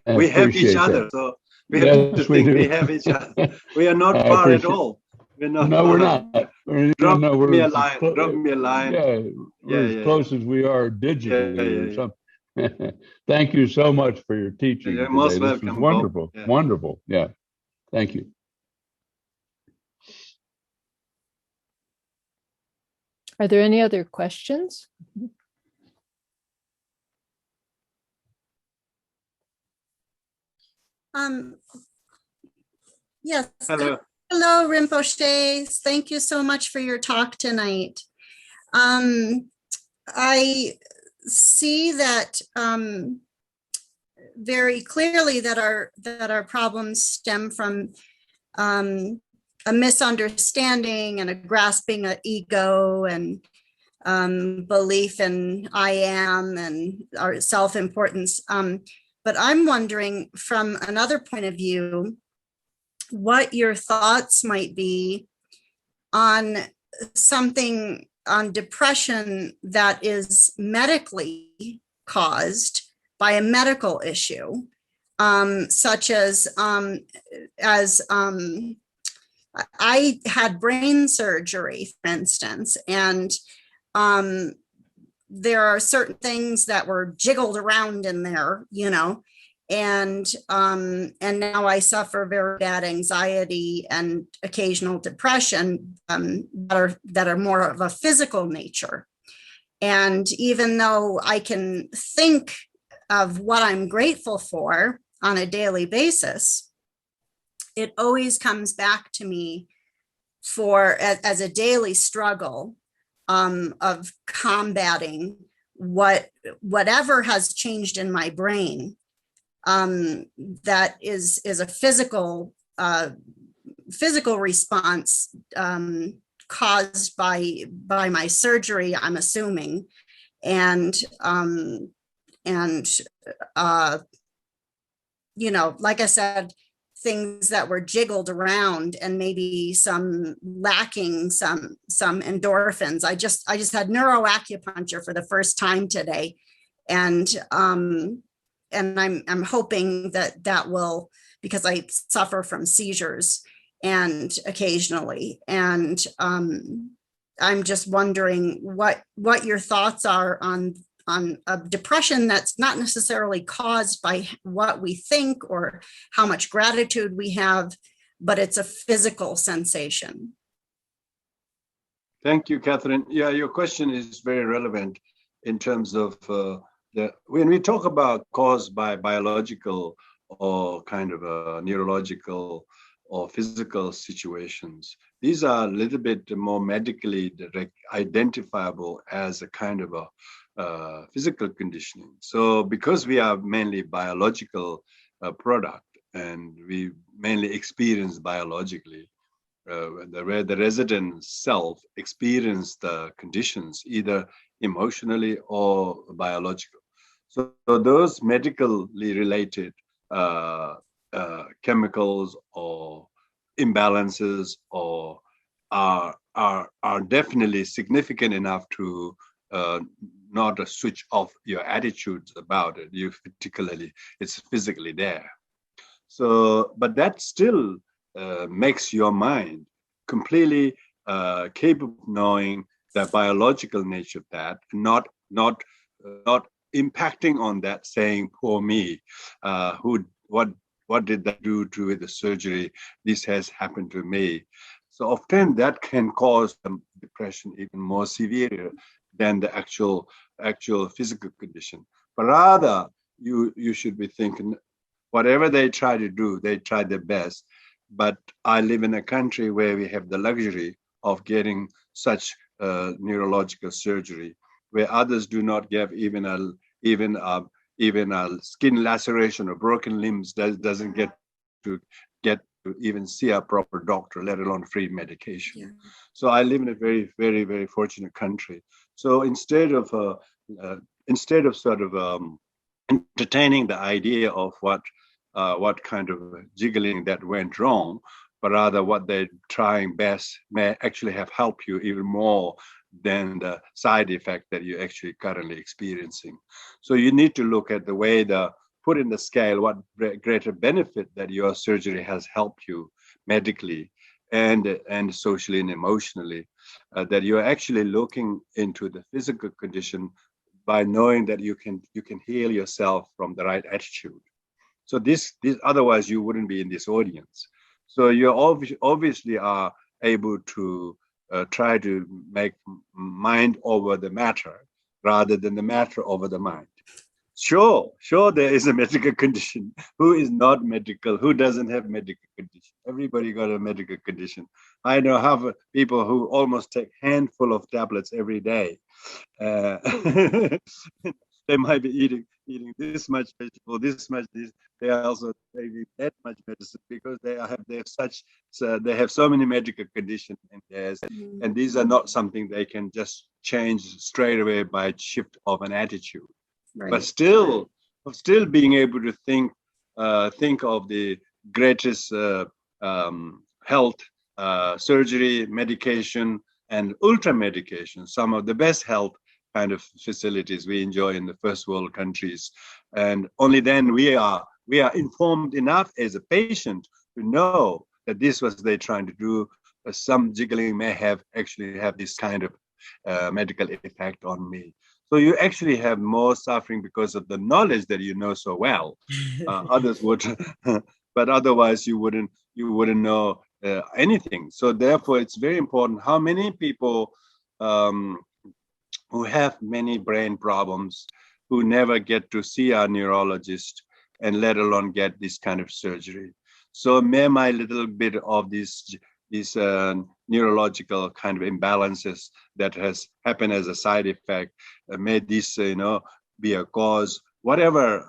S2: We have each other, that. So we have to think we have each other. We are not far at all. We're not.
S4: No, we're not.
S2: Drop me a line. Drop me a line.
S4: Yeah, we're as close as we are digitally or something. Thank you so much for your teaching.
S2: You're most welcome.
S4: This was wonderful. Wonderful. Yeah. Thank you.
S1: Are there any other questions?
S5: Yes.
S2: Hello.
S5: Hello, Rinpoche. Thank you so much for your talk tonight. I see that very clearly that our problems stem from a misunderstanding and a grasping of ego and belief in I am and our self-importance. But I'm wondering, from another point of view, what your thoughts might be on something, on depression that is medically caused by a medical issue, such as I had brain surgery, for instance, and there are certain things that were jiggled around in there, and now I suffer very bad anxiety and occasional depression that are more of a physical nature. And even though I can think of what I'm grateful for on a daily basis, it always comes back to me as a daily struggle of combating whatever has changed in my brain. That is a physical response caused by my surgery, I'm assuming, and like I said, things that were jiggled around and maybe lacking some endorphins. I just had neuroacupuncture for the first time today, and I'm hoping that will, because I suffer from seizures and occasionally, and I'm just wondering what your thoughts are on a depression that's not necessarily caused by what we think or how much gratitude we have, but it's a physical sensation.
S2: Thank you, Catherine. Yeah, your question is very relevant in terms of when we talk about caused by biological or kind of neurological or physical situations. These are a little bit more medically identifiable as a kind of a physical conditioning. So because we are mainly biological product and we mainly experience biologically, the resident self experience the conditions either emotionally or biological. So those medically related chemicals or imbalances or are definitely significant enough to not switch off your attitudes about it. You particularly, it's physically there. So, but that still makes your mind completely capable of knowing the biological nature of that, not impacting on that, saying, "Poor me, what did that do to the surgery? This has happened to me." So often that can cause depression even more severe than the actual physical condition. But rather, you should be thinking, whatever they try to do, they try their best. But I live in a country where we have the luxury of getting such neurological surgery, where others do not get even a skin laceration or broken limbs doesn't get to even see a proper doctor, let alone free medication. Yeah. So I live in a very, very, very fortunate country. So instead of sort of entertaining the idea of what kind of jiggling that went wrong, but rather what they're trying best may actually have helped you even more than the side effect that you're actually currently experiencing. So you need to look at the way put in the scale what greater benefit that your surgery has helped you medically and socially and emotionally, that you're actually looking into the physical condition by knowing that you can heal yourself from the right attitude. So this otherwise you wouldn't be in this audience. So you obviously are able to try to make mind over the matter rather than the matter over the mind. Sure, there is a medical condition. Who is not medical? Who doesn't have medical condition? Everybody got a medical condition. I know half of people who almost take handful of tablets every day. They might be eating this much vegetable, this much this. They are also taking that much medicine because they have so many medical conditions in theirs, and these are not something they can just change straight away by shift of an attitude. Right. But still being able to think of the greatest health, surgery, medication, and ultra medication, some of the best health kind of facilities we enjoy in the first world countries. And only then we are informed enough as a patient to know that this was they're trying to do. Some jiggling may have this kind of medical effect on me. So you actually have more suffering because of the knowledge that you know so well. Others would, but otherwise you wouldn't know anything. So therefore, it's very important how many people who have many brain problems, who never get to see our neurologist, and let alone get this kind of surgery. So may my little bit of these neurological kind of imbalances that has happened as a side effect, may this be a cause, whatever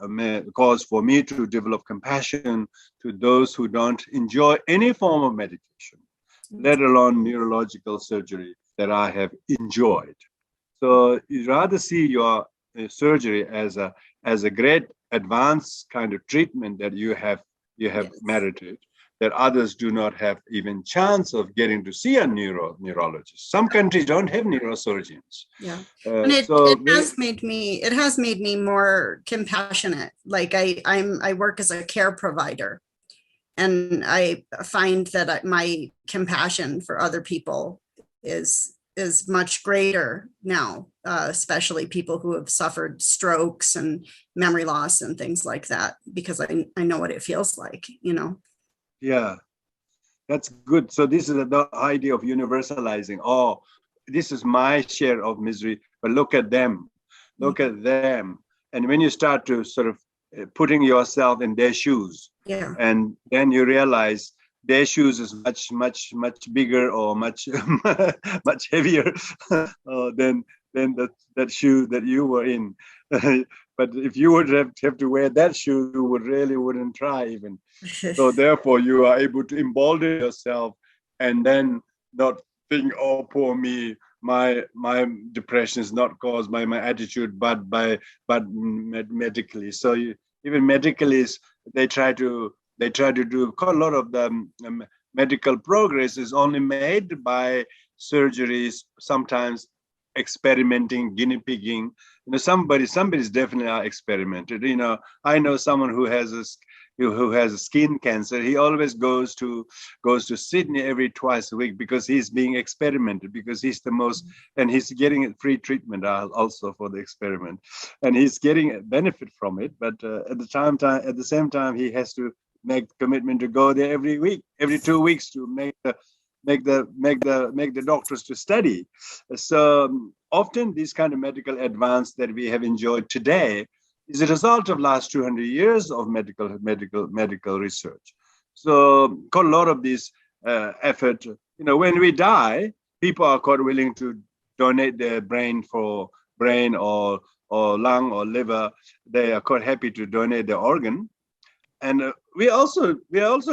S2: cause for me to develop compassion to those who don't enjoy any form of medication, let alone neurological surgery that I have enjoyed. So you rather see your surgery as a great advanced kind of treatment that you have yes. merited, that others do not have even chance of getting to see a neurologist. Some countries don't have neurosurgeons.
S5: Yeah, and it has made me more compassionate. Like I work as a care provider, and I find that my compassion for other people is is much greater now, especially people who have suffered strokes and memory loss and things like that, because I know what it feels like, you know.
S2: Yeah, that's good. So this is the idea of universalizing. Oh, this is my share of misery, but look at them, look at them. And when you start to sort of putting yourself in their shoes,
S5: Yeah.
S2: and then you realize their shoes is much bigger or much much heavier than that shoe that you were in. But if you would have to wear that shoe, you wouldn't try even. So therefore, you are able to embolden yourself, and then not think, "Oh, poor me. My depression is not caused by my attitude, but medically." So even medically, they try to do quite a lot of the medical progress is only made by surgeries, sometimes experimenting, guinea pigging. You know, somebody's definitely experimented. You know, I know someone who has a skin cancer. He always goes to Sydney twice a week because he's being experimented, because he's the most, and he's getting free treatment also for the experiment, and he's getting a benefit from it. But at the same time, he has to make the commitment to go there every week, every 2 weeks, to make the doctors to study. So often these kind of medical advance that we have enjoyed today is a result of last 200 years of medical research. So got a lot of this effort. You know, when we die, people are quite willing to donate their brain or lung or liver. They are quite happy to donate their organ. And we are also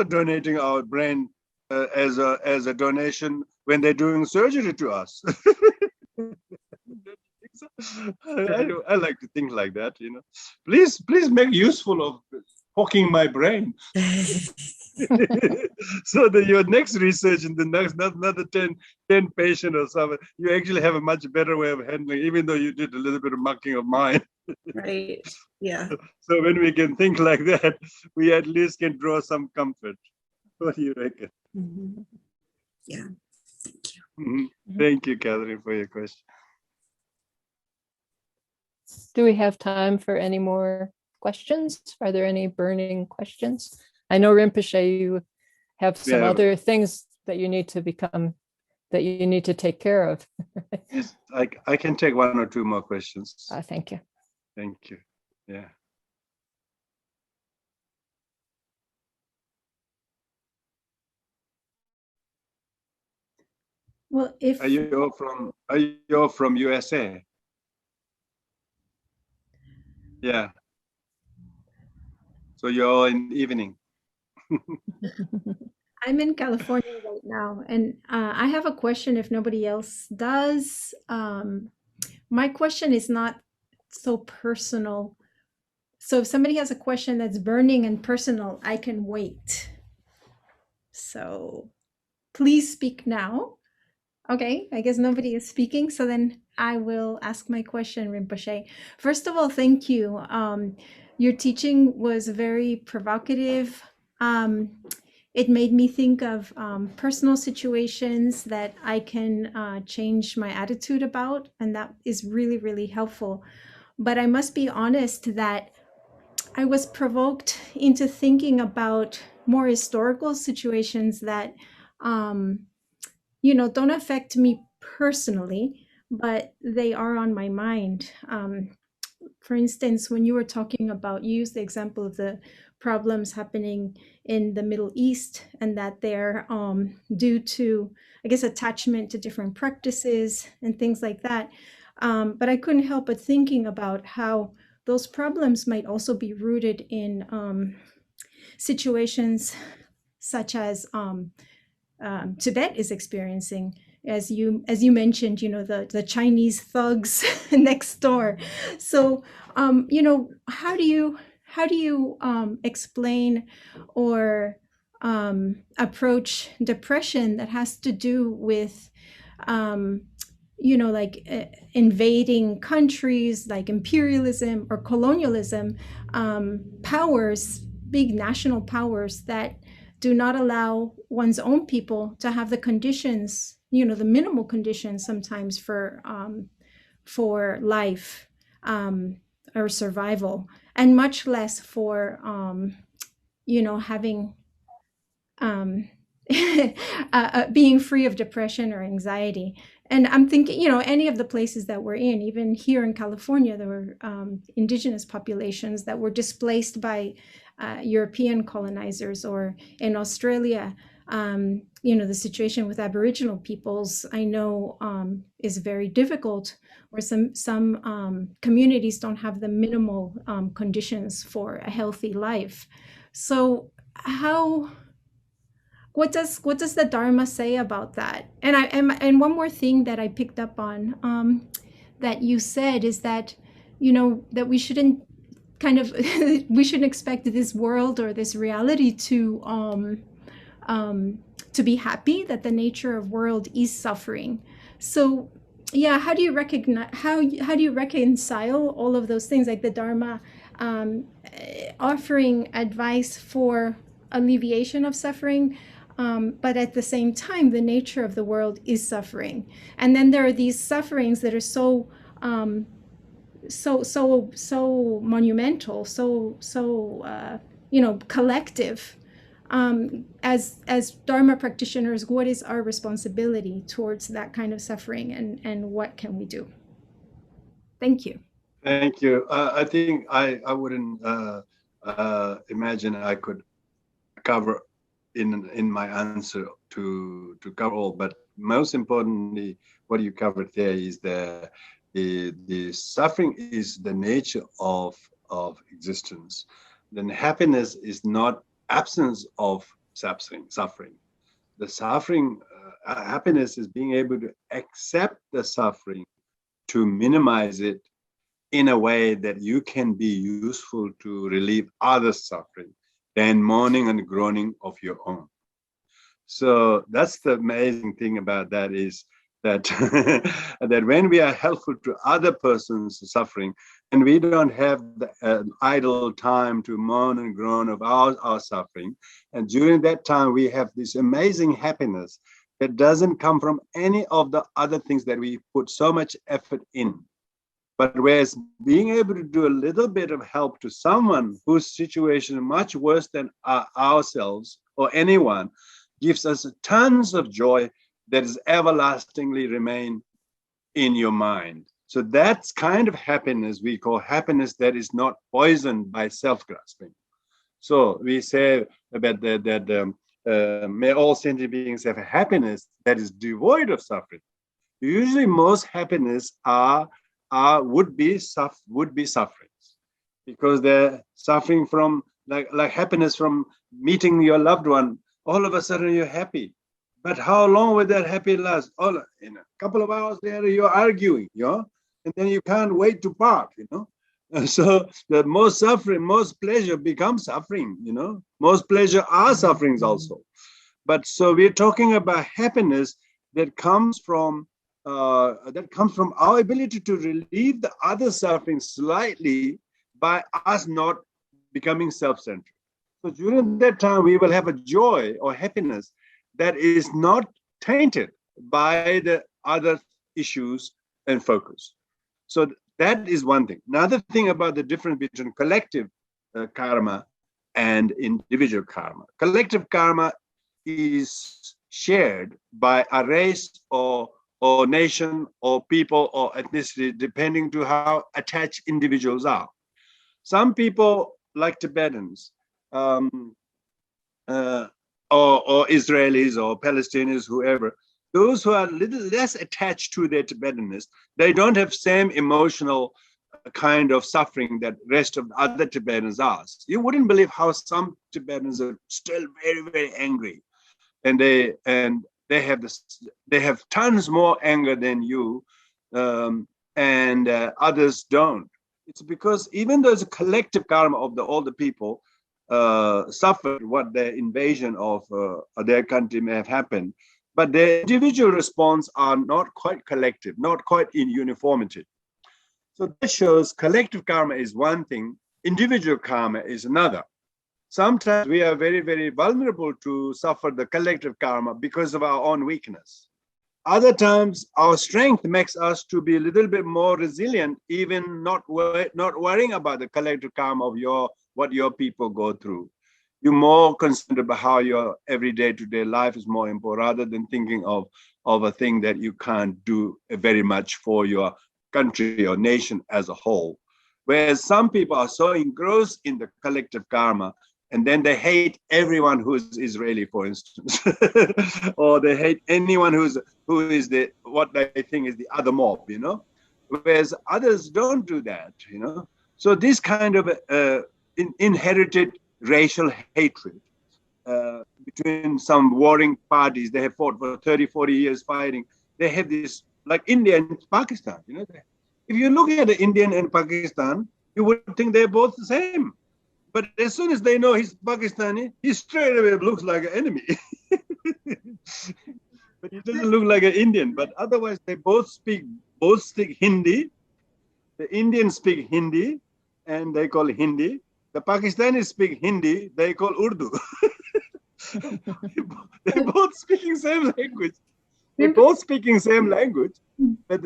S2: donating our brain as a donation when they're doing surgery to us. I like to think like that, you know. Please make useful of poking my brain. So that your next research in the next another 10 patient or something, you actually have a much better way of handling, even though you did a little bit of mucking of mine.
S5: Right. Yeah.
S2: So when we can think like that, we at least can draw some comfort. What do you reckon?
S5: Mm-hmm. Yeah. Thank you.
S2: Mm-hmm. Thank you, Catherine, for your question.
S1: Do we have time for any more questions? Are there any burning questions? I know, Rinpoche, you have some other things that you need to take care of.
S2: Yes, I can take 1 or 2 more questions.
S1: Thank you.
S2: Thank you. Yeah.
S3: Well, if
S2: Are you all from USA? Yeah. So you're all in the evening.
S3: I'm in California right now, and I have a question if nobody else does. My question is not so personal. So if somebody has a question that's burning and personal, I can wait. So please speak now. Okay, I guess nobody is speaking, so then I will ask my question, Rinpoche. First of all, thank you. Your teaching was very provocative. It made me think of personal situations that I can change my attitude about, and that is really, really helpful. But I must be honest that I was provoked into thinking about more historical situations that don't affect me personally, but they are on my mind. For instance, when you were talking about, you used the example of the problems happening in the Middle East, and that they're due to, I guess, attachment to different practices and things like that. But I couldn't help but thinking about how those problems might also be rooted in situations such as Tibet is experiencing, as you mentioned, the Chinese thugs next door. So how do you explain or approach depression that has to do with invading countries, like imperialism or colonialism, powers, big national powers that do not allow one's own people to have the conditions, the minimal conditions sometimes for life or survival, and much less for having being free of depression or anxiety. And I'm thinking, any of the places that we're in, even here in California, there were indigenous populations that were displaced by European colonizers, or in Australia, the situation with Aboriginal peoples, I know, is very difficult, where some communities don't have the minimal conditions for a healthy life. So what does the Dharma say about that? And one more thing that I picked up on that you said is that that we shouldn't we shouldn't expect this world or this reality to be happy, that the nature of world is suffering. So yeah, how do you reconcile all of those things, like the Dharma offering advice for alleviation of suffering, but at the same time the nature of the world is suffering, and then there are these sufferings that are so monumental, so collective. As Dharma practitioners, what is our responsibility towards that kind of suffering, and what can we do? Thank you.
S2: Thank you. I think I wouldn't imagine I could cover in my answer to cover all, but most importantly, what you covered there is the suffering is the nature of existence. Then happiness is not absence of suffering. The suffering, happiness is being able to accept the suffering, to minimize it in a way that you can be useful to relieve others' suffering than mourning and groaning of your own. So that's the amazing thing about that, is that that when we are helpful to other persons suffering, and we don't have the idle time to mourn and groan of our suffering, and during that time we have this amazing happiness that doesn't come from any of the other things that we put so much effort in. But whereas being able to do a little bit of help to someone whose situation is much worse than ourselves or anyone gives us tons of joy that is everlastingly remain in your mind. So that's kind of happiness we call happiness that is not poisoned by self-grasping. So we say about that may all sentient beings have a happiness that is devoid of suffering. Usually most happiness would be sufferings, because they're suffering from like happiness from meeting your loved one. All of a sudden you're happy, but how long will that happy last? In a couple of hours later you're arguing, and then you can't wait to part, And so the most suffering, most pleasure becomes suffering, Most pleasure are sufferings also. But so we're talking about happiness that comes from our ability to relieve the other suffering slightly by us not becoming self-centered. So during that time, we will have a joy or happiness that is not tainted by the other issues and focus. So that is one thing. Another thing about the difference between collective karma and individual karma. Collective karma is shared by a race or nation or people or ethnicity, depending to how attached individuals are. Some people, like Tibetans, or Israelis or Palestinians, whoever, those who are a little less attached to their Tibetanness, they don't have same emotional kind of suffering that rest of other Tibetans are. You wouldn't believe how some Tibetans are still very, very angry, and they have tons more anger than you, and others don't. It's because even though it's a collective karma of all the people suffered what their invasion of their country may have happened, but their individual response are not quite collective, not quite in uniformity. So that shows collective karma is one thing, individual karma is another. Sometimes we are very, very vulnerable to suffer the collective karma because of our own weakness. other times our strength makes us to be a little bit more resilient, even not worrying about the collective karma of what your people go through. You're more concerned about how your everyday to-day life is more important, rather than thinking of a thing that you can't do very much for your country or nation as a whole. Whereas some people are so engrossed in the collective karma, and then they hate everyone who's Israeli, for instance, or they hate anyone who is what they think is the other mob, Whereas others don't do that, So this kind of inherited racial hatred between some warring parties, they have fought for 30, 40 years fighting. They have this, like India and Pakistan, If you look at the Indian and Pakistan, you would think they're both the same. But as soon as they know he's Pakistani, he straight away looks like an enemy. But he doesn't look like an Indian. But otherwise, they both speak Hindi. The Indians speak Hindi, and they call Hindi. The Pakistanis speak Hindi, they call Urdu. They're both speaking same language. They're both speaking same language, but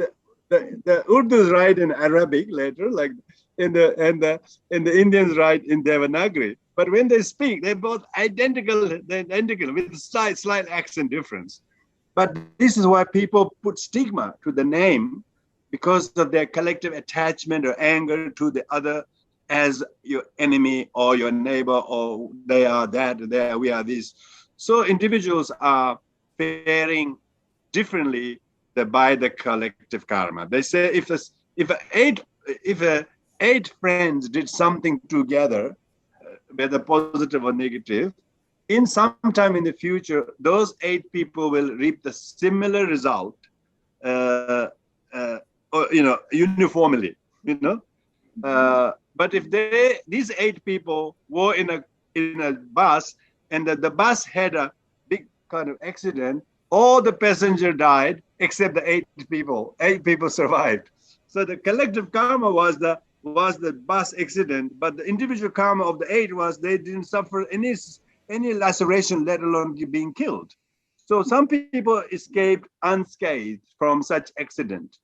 S2: the Urdu write in Arabic later, like and the Indians write in Devanagari. But when they speak, they're both identical with slight accent difference. But this is why people put stigma to the name, because of their collective attachment or anger to the other as your enemy or your neighbor, or they are that, we are this. So individuals are faring differently by the collective karma. They say if eight friends did something together, whether positive or negative, in some time in the future, those 8 people will reap the similar result, uniformly, But if these 8 people were in a bus, and the bus had a big kind of accident, all the passengers died except the 8 people. 8 people survived. So the collective karma was the bus accident, but the individual karma of the 8 was they didn't suffer any laceration, let alone being killed. So some people escaped unscathed from such accident,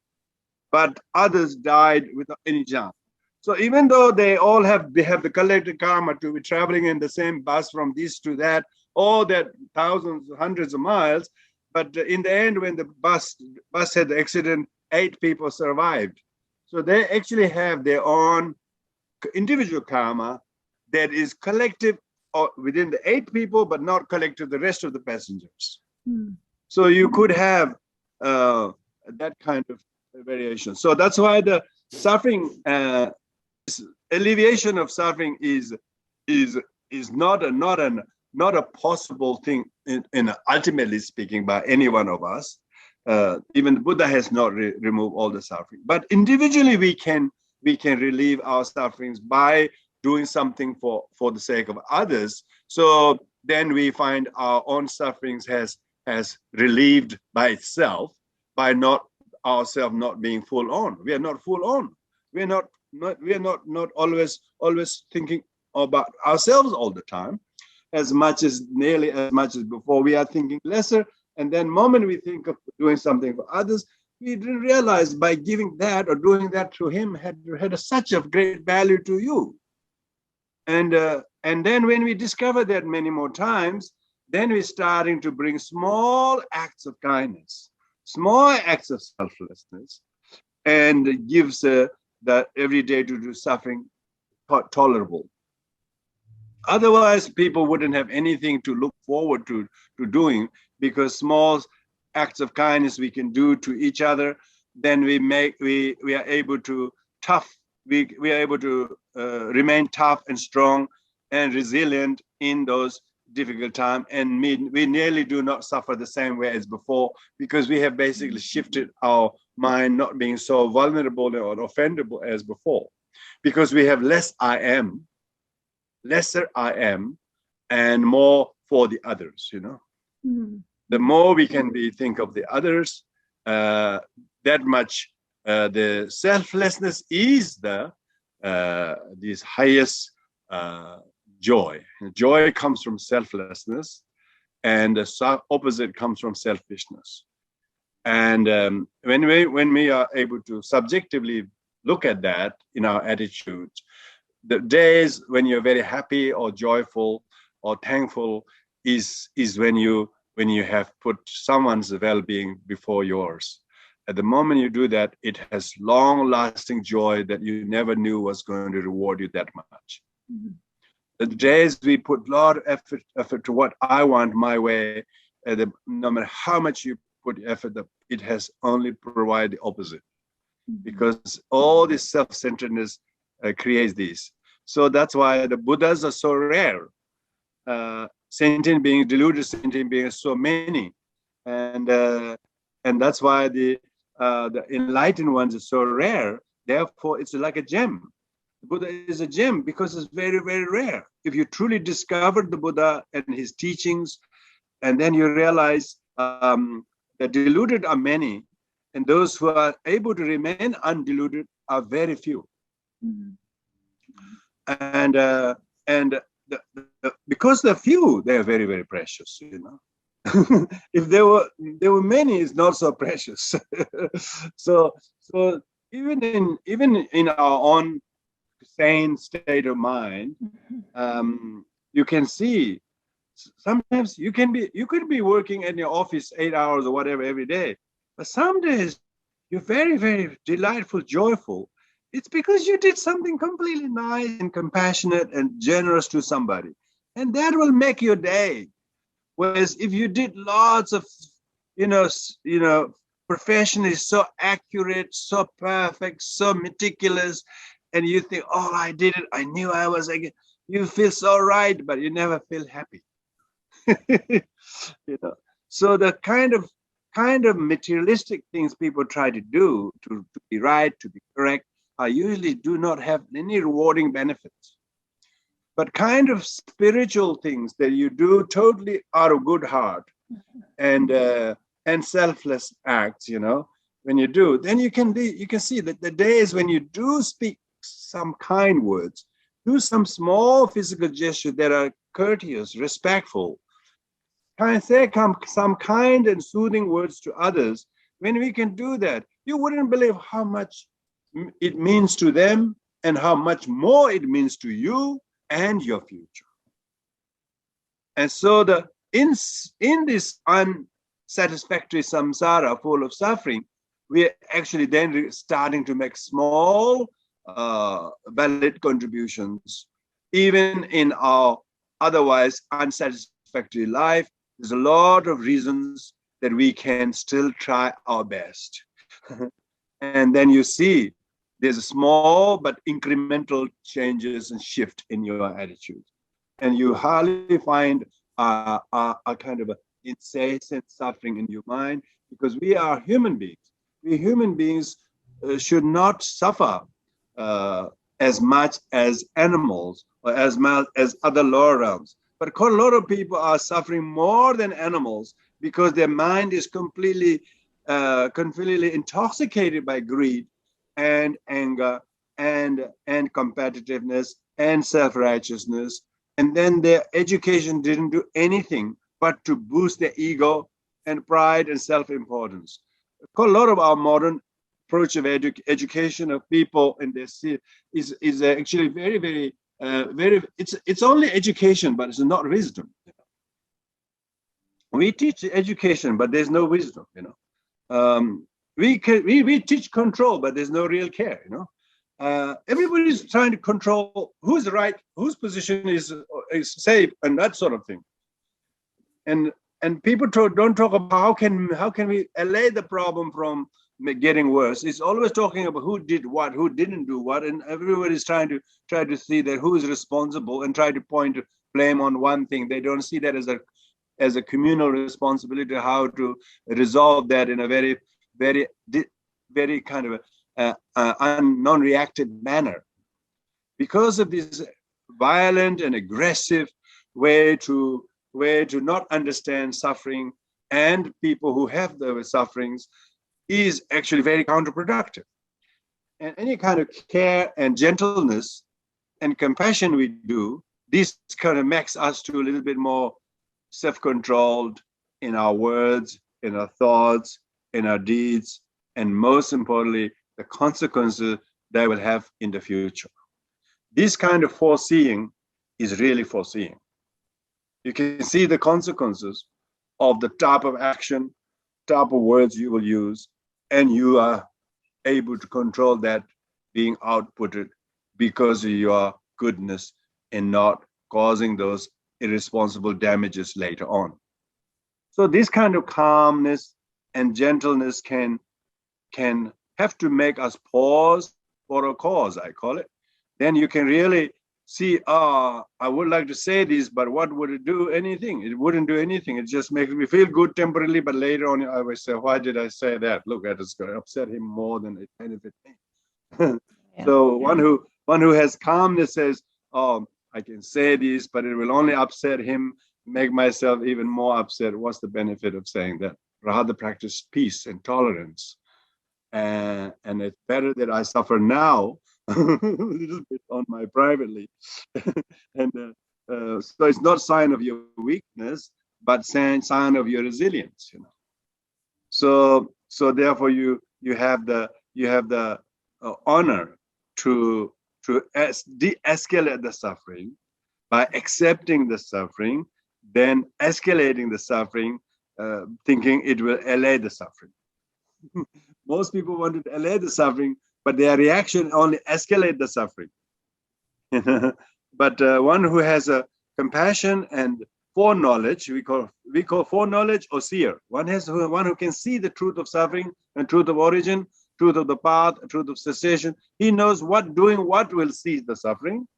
S2: but others died without any harm. So even though they have the collective karma to be traveling in the same bus from this to that, all that thousands, hundreds of miles, but in the end, when the bus had the accident, 8 people survived. So they actually have their own individual karma that is collective within the 8 people, but not collective the rest of the passengers. So you could have that kind of variation. So that's why the suffering, alleviation of suffering is not a possible thing in ultimately speaking by any one of us. Even Buddha has not removed all the suffering, but individually we can relieve our sufferings by doing something for the sake of others. So then we find our own sufferings has relieved by itself, by ourselves not being full on. We are not full on. We are not always thinking about ourselves all the time, nearly as much as before. We are thinking lesser, and then moment we think of doing something for others, we didn't realize by giving that or doing that to him had such a great value to you. And then when we discover that many more times, then we're starting to bring small acts of kindness, small acts of selflessness, and it gives the everyday to do suffering tolerable. Otherwise, people wouldn't have anything to look forward to doing, because small acts of kindness we can do to each other, then we are able to remain tough and strong and resilient in those difficult times, and we nearly do not suffer the same way as before, because we have basically shifted our mind, not being so vulnerable or offendable as before, because we have lesser I am, and more for the others. The more we can think of the others, that much the selflessness is this highest joy. Joy comes from selflessness, and the opposite comes from selfishness. And when we are able to subjectively look at that in our attitudes, the days when you're very happy or joyful or thankful is when you have put someone's well-being before yours. At the moment you do that, it has long-lasting joy that you never knew was going to reward you that much. Mm-hmm. The days we put a lot of effort to what I want my way, no matter how much you put effort, it has only provided the opposite. Mm-hmm. Because all this self-centeredness creates these. So that's why the Buddhas are so rare. Sentient beings, deluded sentient beings, so many, and that's why the enlightened ones are so rare. Therefore, it's like a gem. The Buddha is a gem because it's very, very rare. If you truly discovered the Buddha and his teachings, and then you realize that deluded are many, and those who are able to remain undeluded are very few. Mm-hmm. And because they're few, they are very, very precious. You know, if there were many, it's not so precious. so even in our own sane state of mind, you can see sometimes you could be working in your office 8 hours or whatever every day, but some days you're very, very delightful, joyful. It's because you did something completely nice and compassionate and generous to somebody, and that will make your day. Whereas if you did lots of, professionally so accurate, so perfect, so meticulous, and you think, oh, I did it, I knew I was again. You feel so right, but you never feel happy. So the kind of materialistic things people try to do to be right, to be correct, usually do not have any rewarding benefits. But kind of spiritual things that you do totally out of good heart and selfless acts, when you do, then you can see that the days when you do speak some kind words, do some small physical gestures that are courteous, respectful, say some kind and soothing words to others. When we can do that, you wouldn't believe how much it means to them and how much more it means to you and your future. And so in this unsatisfactory samsara full of suffering, we are actually then starting to make small valid contributions. Even in our otherwise unsatisfactory life, there's a lot of reasons that we can still try our best. And then you see there's a small but incremental changes and shift in your attitude. And you hardly find a kind of incessant suffering in your mind, because we are human beings. We human beings should not suffer as much as animals or as much as other lower realms. But a lot of people are suffering more than animals because their mind is completely intoxicated by greed and anger and competitiveness and self-righteousnness. And then their education didn't do anything but to boost their ego and pride and self-importance. A lot of our modern approach of education of people in this is actually very, very, it's only education, but it's not wisdom. We teach education, but there's no wisdom. We teach control, but there's no real care. Everybody's trying to control who's right, whose position is safe, and that sort of thing. And people don't talk about how can we allay the problem from getting worse. It's always talking about who did what, who didn't do what, and everybody's trying to see that who is responsible and try to point blame on one thing. They don't see that as a communal responsibility, how to resolve that in a very, very, very kind of non-reactive manner. Because of this violent and aggressive way to not understand suffering and people who have the sufferings is actually very counterproductive. And any kind of care and gentleness and compassion we do, this kind of makes us to a little bit more self-controlled in our words, in our thoughts, in our deeds, and most importantly, the consequences they will have in the future. This kind of foreseeing is really foreseeing. You can see the consequences of the type of action, type of words you will use, and you are able to control that being outputted because of your goodness and not causing those irresponsible damages later on. So this kind of calmness and gentleness can have to make us pause for a cause, I call it. Then you can really see, I would like to say this, but what would it do? Anything. It wouldn't do anything. It just makes me feel good temporarily, but later on I will say, why did I say that? Look, it's going to upset him more than it benefit me. So one who has calmness says, oh, I can say this, but it will only upset him, make myself even more upset. What's the benefit of saying that? Rather practice peace and tolerance. And it's better that I suffer now a little bit on my privately. And so it's not sign of your weakness, but sign of your resilience, you know. So therefore you have the honor to de-escalate the suffering by accepting the suffering, then escalating the suffering, thinking it will allay the suffering. Most people want to allay the suffering, but their reaction only escalate the suffering. But one who has a compassion and foreknowledge, we call foreknowledge or seer. One who can see the truth of suffering and truth of origin, truth of the path, truth of cessation. He knows doing what will cease the suffering.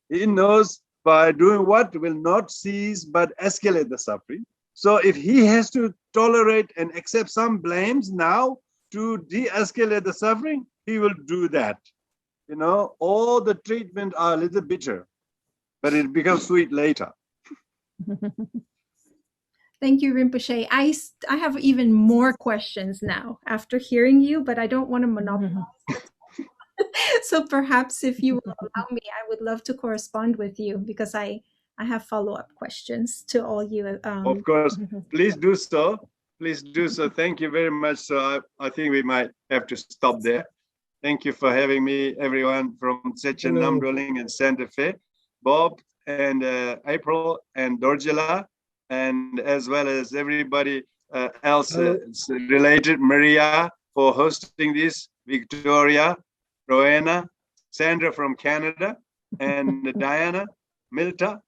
S2: He knows by doing what will not cease but escalate the suffering. So if he has to tolerate and accept some blames now to de-escalate the suffering, he will do that. You know, all the treatment are a little bitter, but it becomes sweet later.
S3: Thank you, Rinpoche. I have even more questions now after hearing you, but I don't want to monopolize. So perhaps if you will allow me, I would love to correspond with you because I have follow-up questions to all you.
S2: Of course, please do so. Please do so. Thank you very much. So I think we might have to stop there. Thank you for having me, everyone from Tsechen Namdrol Ling and Santa Fe, Bob and April and Dorjela, and as well as everybody else related, Maria for hosting this, Victoria, Rowena, Sandra from Canada, and Diana, Milta,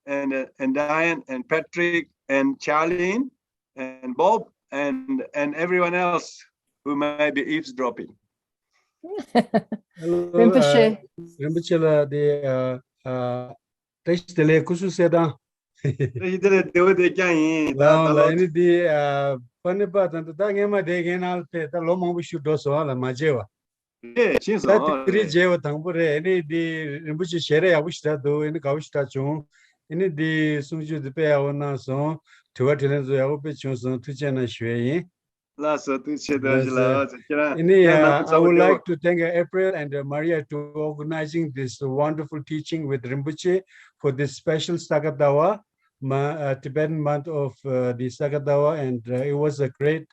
S2: and Diane, and Patrick, and Charlene, and Bob, and everyone else who may be eavesdropping.
S6: Hello,
S1: Rinpoche.
S6: Rinpoche the text the kusu seda. La ini di panipa tanto ta ngema de genal pe ta lomang bishu doso la majewa. Ta tri jewa tangpure ini di Rinpoche shere awishta do ini kawishta chung ini di sungju de pe awna so tuwa tilen zo yawo pe chung so tuchena shwe. I would like to thank April and Maria to organizing this wonderful teaching with Rinpoche for this special Saga Dawa, Tibetan month of the Saga Dawa, and it was a great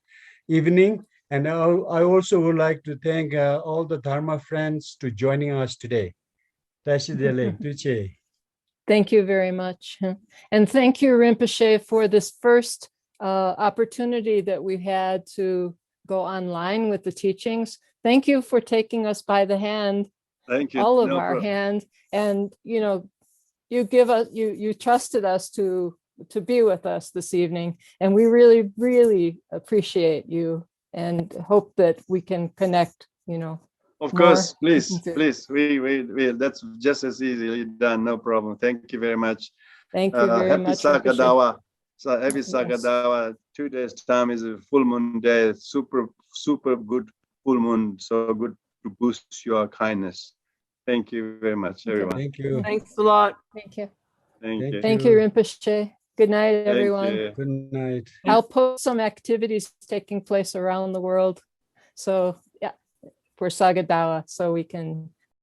S6: evening. And I also would like to thank all the Dharma friends to joining us today.
S1: Thank you very much. And thank you, Rinpoche, for this first opportunity that we had to go online with the teachings. Thank you for taking us by the hand.
S2: Thank you.
S1: All of our hand, and you trusted us to be with us this evening, and we really, really appreciate you and hope that we can connect.
S2: Of course, please. We that's just as easily done. No problem. Thank you very much.
S1: Thank you very
S2: happy
S1: much.
S2: Saga Dawa. So every Saga Dawa, 2 days time is a full moon day, super good full moon, so good to boost your kindness. Thank you very much, everyone.
S6: Thank you.
S1: Thanks a lot. Thank you.
S2: Thank you.
S1: Thank you, Rinpoche. Good night, everyone.
S6: Good night.
S1: I'll post some activities taking place around the world. So yeah, for Saga Dawa, so we can